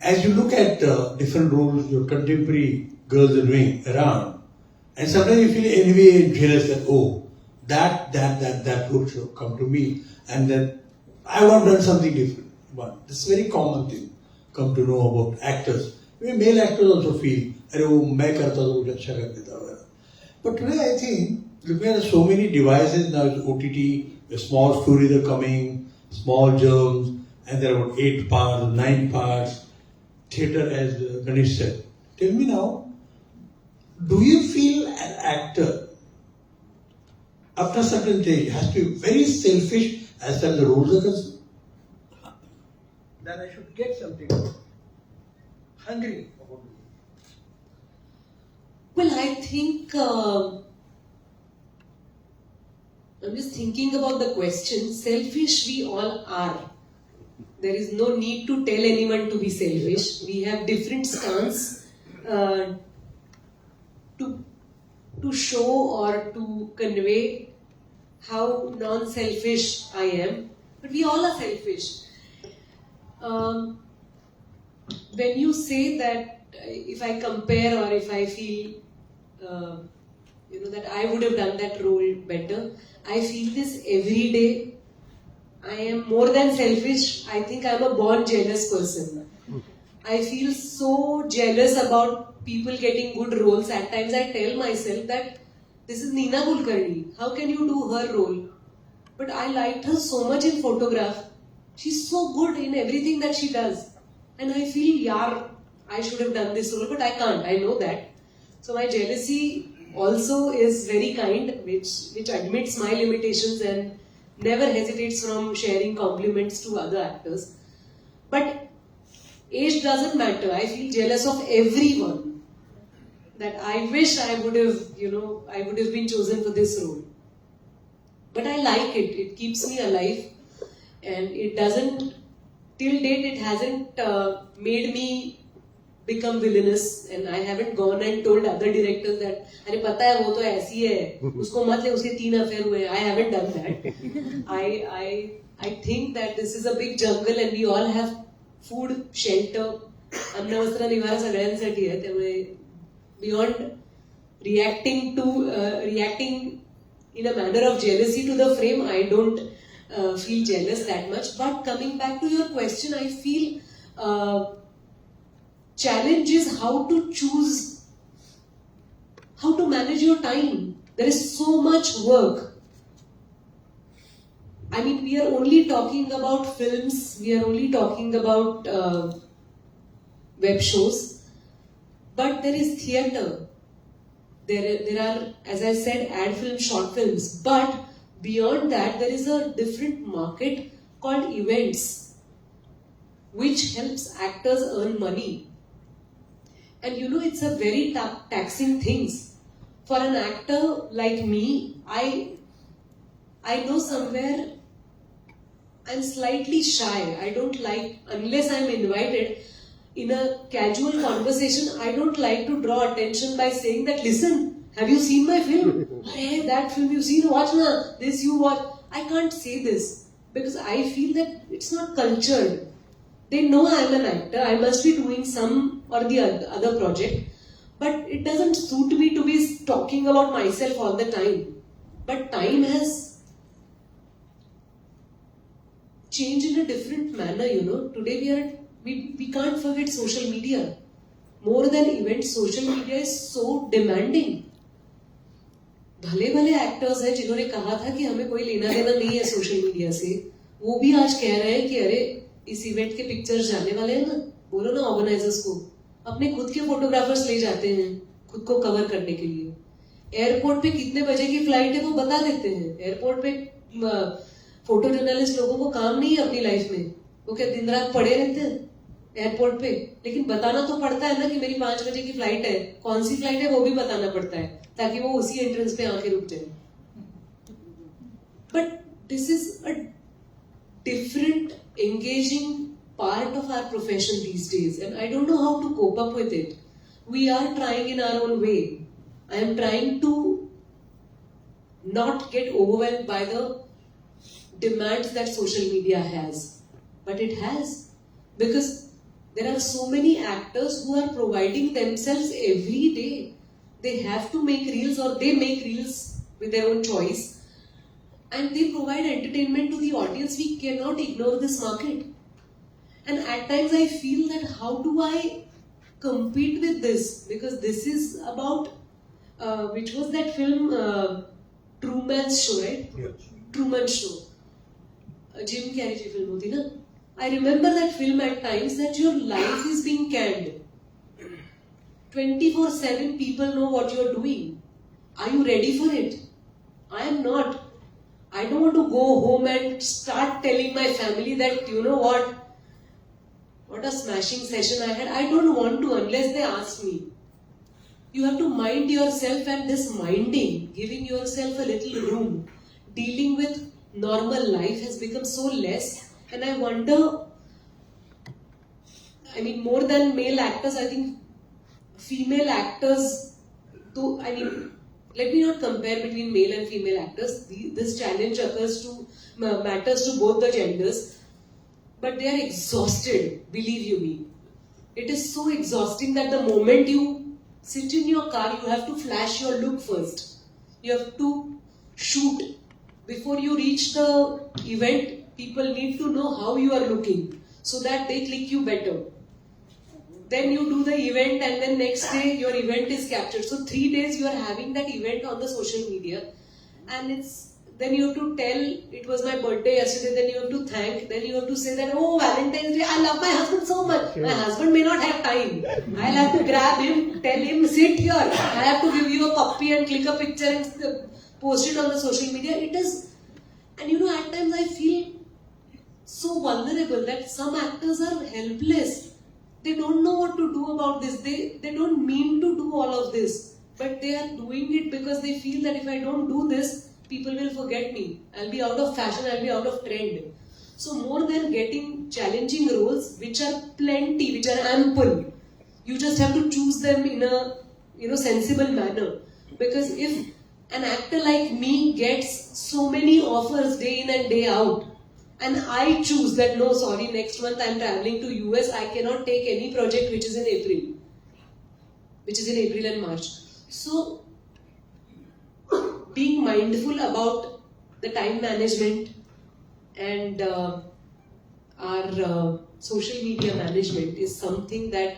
as you look at different roles your contemporary girls are doing around, and sometimes you feel envy jealous that that role should come to me, and that I would have done something different. But this is a very common thing. Come to know about actors. Even male actors also feel, but today I think, looking at so many devices now, it's OTT, small stories are coming, small germs, and there are about 8 parts, 9 parts, theatre as Ganesh said. Tell me now, do you feel an actor, after a certain stage, has to be very selfish as far as the roles are concerned? Then I should get something hungry about it. Well, I think I'm just thinking about the question. Selfish we all are. There is no need to tell anyone to be selfish. We have different stance to show or to convey how non-selfish I am. But we all are selfish. When you say that, if I compare or if I feel that I would have done that role better, I feel this every day. I am more than selfish. I think I am a born jealous person. I feel so jealous about people getting good roles. At times I tell myself that this is Neena Kulkarni. How can you do her role? But I liked her so much in photograph. She's so good in everything that she does. And I feel, I should have done this role, but I can't. I know that. So my jealousy also is very kind, which admits my limitations and never hesitates from sharing compliments to other actors. But age doesn't matter. I feel jealous of everyone. That I wish I would have been chosen for this role. But I like it. It keeps me alive, and it doesn't. Till date, it hasn't made me become villainous, and I haven't gone and told other directors that अरे पता है वो तो ऐसी है, उसको मत ले, उसके 3 अफेयर हुए. I haven't done that. I think that this is a big jungle and we all have food, shelter, अन्न वस्त्र निवारा सगळ्यांसाठी आहे. त्यामुळे beyond reacting in a manner of jealousy to the frame, I don't feel jealous that much. But coming back to your question, I feel challenge is how to choose, how to manage your time. There is so much work. I mean, we are only talking about films, we are only talking about web shows, but there is theatre. There are, as I said, ad films, short films, but beyond that, there is a different market called events, which helps actors earn money. And it's a very taxing thing. For an actor like me, I know somewhere I'm slightly shy. I don't like, unless I'm invited, in a casual conversation, I don't like to draw attention by saying that, listen, have you seen my film? Hey, that film you've seen, watch na, this you watch. I can't say this because I feel that it's not cultured. They know I'm an actor, I must be doing some or the other project, but it doesn't suit me to be talking about myself all the time. But time has changed in a different manner, Today we can't forget social media. More than events, social media is so demanding. भले actors हैं जिन्होंने कहा था कि हमें कोई लेना देना नहीं है सोशल मीडिया से, वो भी आज कह रहे हैं कि अरे इस इवेंट के पिक्चर्स जाने वाले हैं ना, बोलो ना ऑर्गेनाइजर्स को, अपने खुद के फोटोग्राफर्स ले जाते हैं खुद को कवर करने के लिए. एयरपोर्ट पे कितने बजे की फ्लाइट है वो बता देते हैं. एयरपोर्ट पे फोटो जर्नलिस्ट लोगों को काम नहीं है अपनी लाइफ में, वो क्या दिन रात पड़े रहते हैं एयरपोर्ट पे, लेकिन बताना तो पड़ता है ना कि मेरी 5 बजे की फ्लाइट है, कौन सी फ्लाइट है वो भी बताना पड़ता है ताकि वो उसी एंट्रेंस पे आके रुक जाए. But this is a different engaging part of our profession these days, and I don't know how to cope up with it. We are trying in our own way. I am trying to not get overwhelmed by the demands that social media has, but it has, because there are so many actors who are providing themselves every day. They have to make reels, or they make reels with their own choice, and they provide entertainment to the audience. We cannot ignore this market. And at times I feel that how do I compete with this? Because this is about, which was that film, Truman's Show, right? Yes. Truman's Show. Jim Carrey ji film hoti na. I remember that film at times, that your life is being canned. 24/7 people know what you are doing. Are you ready for it? I am not. I don't want to go home and start telling my family that, you know what a smashing session I had. I don't want to unless they ask me. You have to mind yourself, and this minding, giving yourself a little room, dealing with normal life has become so less. And I wonder, I mean, more than male actors, I think female actors too, I mean, let me not compare between male and female actors. This challenge matters to both the genders. But they are exhausted, believe you me. It is so exhausting that the moment you sit in your car, you have to flash your look first. You have to shoot. Before you reach the event, people need to know how you are looking so that they click you better. Then you do the event, and then next day your event is captured. So 3 days you are having that event on the social media, and then you have to tell it was my birthday yesterday, then you have to thank, then you have to say that, oh, Valentine's Day, I love my husband so much. My husband may not have time. I'll have to grab him, tell him, sit here. I have to give you a puppy and click a picture and post it on the social media. It is, and at times I feel so vulnerable that some actors are helpless. They don't know what to do about this. They don't mean to do all of this, but they are doing it because they feel that if I don't do this, people will forget me. I'll be out of fashion, I'll be out of trend. So more than getting challenging roles, which are plenty, which are ample, you just have to choose them in a sensible manner. Because if an actor like me gets so many offers day in and day out, and I choose that no, sorry, next month I'm traveling to US, I cannot take any project which is in April and March. So being mindful about the time management and our social media management is something that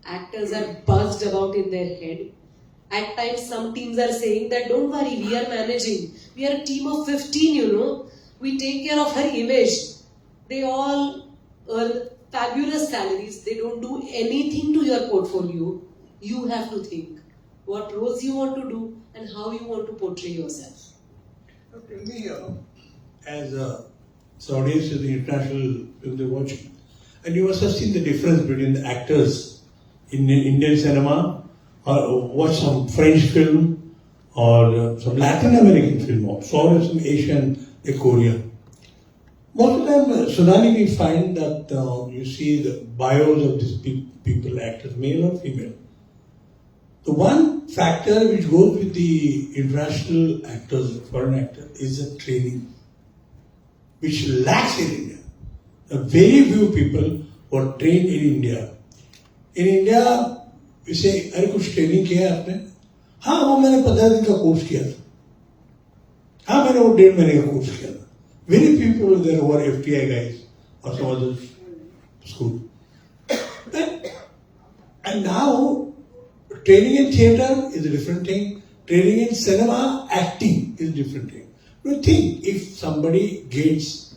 actors are buzzed about in their head. At times some teams are saying that don't worry, we are managing. We are a team of 15, we take care of her image. They all earn fabulous salaries. They don't do anything to your portfolio. You have to think what roles you want to do and how you want to portray yourself. Now tell me, as the audience is the international film they're watching, and you must have seen the difference between the actors in Indian cinema, or watch some French film, or some Latin American film, or saw some Asian, like Korea. Most of the time, Sonali, we find that you see the bios of these people, actors, male or female. The one factor which goes with the international actors, foreign actors, is the training, which lacks in India. There are very few people who are trained in India. In India, we say, अरे कुछ training किया है आपने? हाँ, वो मैंने 15 दिन का कोर्स किया था. हाँ, मैंने वो 1.5 महीने का कोर्स किया था. Very few people there who are FTI guys or some other school. And now, training in theatre is a different thing. Training in cinema, acting is a different thing. Do you think if somebody gets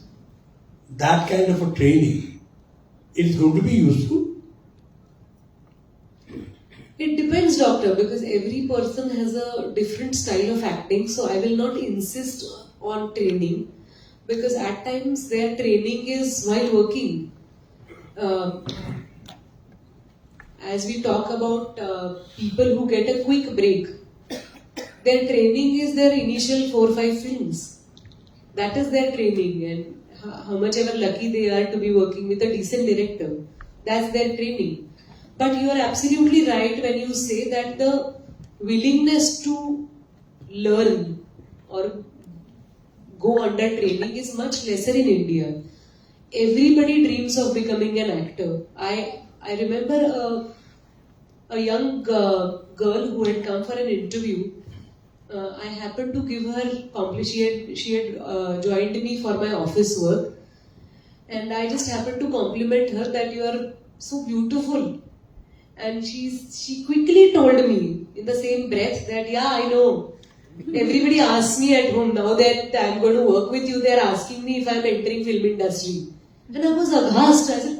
that kind of a training, it is going to be useful? It depends, doctor, because every person has a different style of acting. So I will not insist on training, because at times their training is while working. As we talk about people who get a quick break, their training is their initial 4 or 5 films. That is their training, and how much ever lucky they are to be working with a decent director. That's their training. But you are absolutely right when you say that the willingness to learn or go under training is much lesser in India. Everybody dreams of becoming an actor. I remember a young girl who had come for an interview. I happened to give her compliment. She had joined me for my office work, and I just happened to compliment her that you are so beautiful. And she quickly told me in the same breath that, yeah, I know. Everybody asks me at home now that I'm going to work with you. They're asking me if I'm entering film industry. And I was aghast. I said,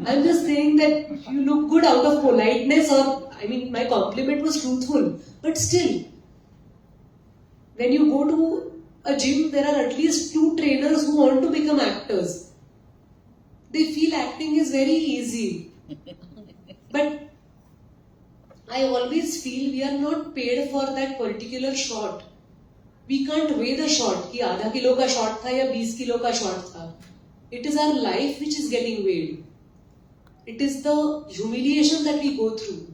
I'm just saying that you look good out of politeness, or my compliment was truthful. But still, when you go to a gym, there are at least 2 trainers who want to become actors. They feel acting is very easy. But I always feel we are not paid for that particular shot. We can't weigh the shot कि आधा kilo का shot था या 20 kilo का shot था. It is our life which is getting weighed. It is the humiliation that we go through,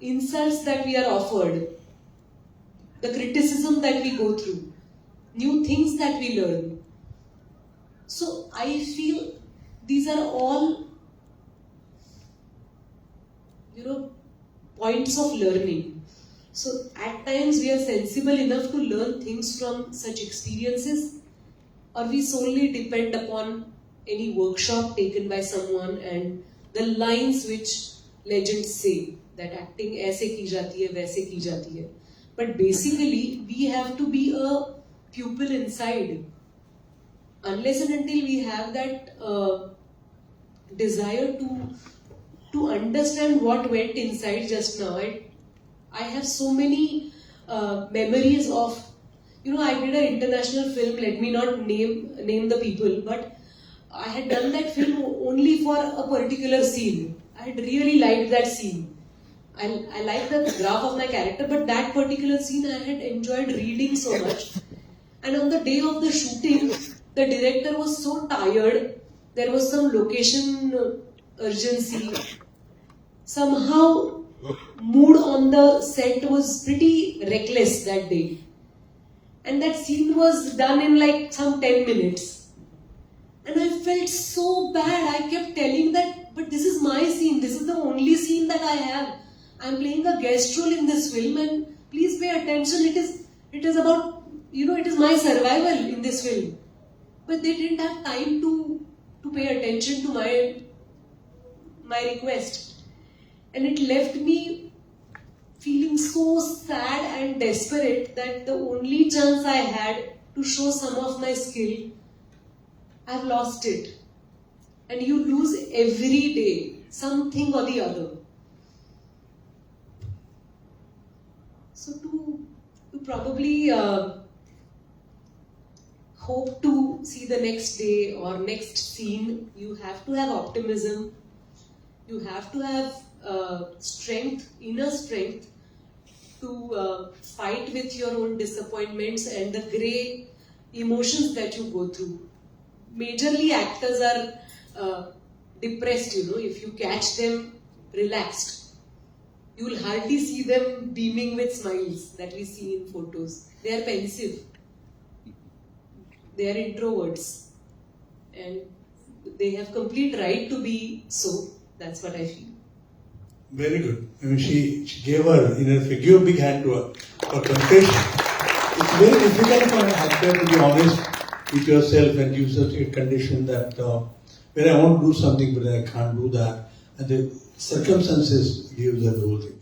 insults that we are offered, the criticism that we go through, new things that we learn. So I feel these are all, points of learning. So at times we are sensible enough to learn things from such experiences, or we solely depend upon any workshop taken by someone and the lines which legends say that acting ऐसे की जाती है, वैसे की जाती है. But basically, we have to be a pupil inside. Unless and until we have that desire to understand what went inside just now. I have so many memories of, I did an international film, let me not name the people, but I had done that film only for a particular scene. I had really liked that scene. I liked the graph of my character, but that particular scene I had enjoyed reading so much. And on the day of the shooting, the director was so tired, there was some location urgency. Somehow, mood on the set was pretty reckless that day. And that scene was done in like some 10 minutes. And I felt so bad. I kept telling that, but this is my scene. This is the only scene that I have. I'm playing a guest role in this film, and please pay attention. It is about, it is my survival in this film. But they didn't have time to pay attention to my request. And it left me feeling so sad and desperate that the only chance I had to show some of my skill, I've lost it. And you lose every day something or the other. So to probably hope to see the next day or next scene, you have to have optimism. You have to have strength, inner strength to fight with your own disappointments and the grey emotions that you go through. Majorly actors are depressed, if you catch them relaxed. You will hardly see them beaming with smiles that we see in photos. They are pensive. They are introverts. And they have complete right to be so. That's what I feel. Very good. I mean, she gave her, give a big hand to her for confession. It's very difficult for an actor to be honest with yourself and give such a condition that when I want to do something but I can't do that, and the circumstances gives her the whole thing.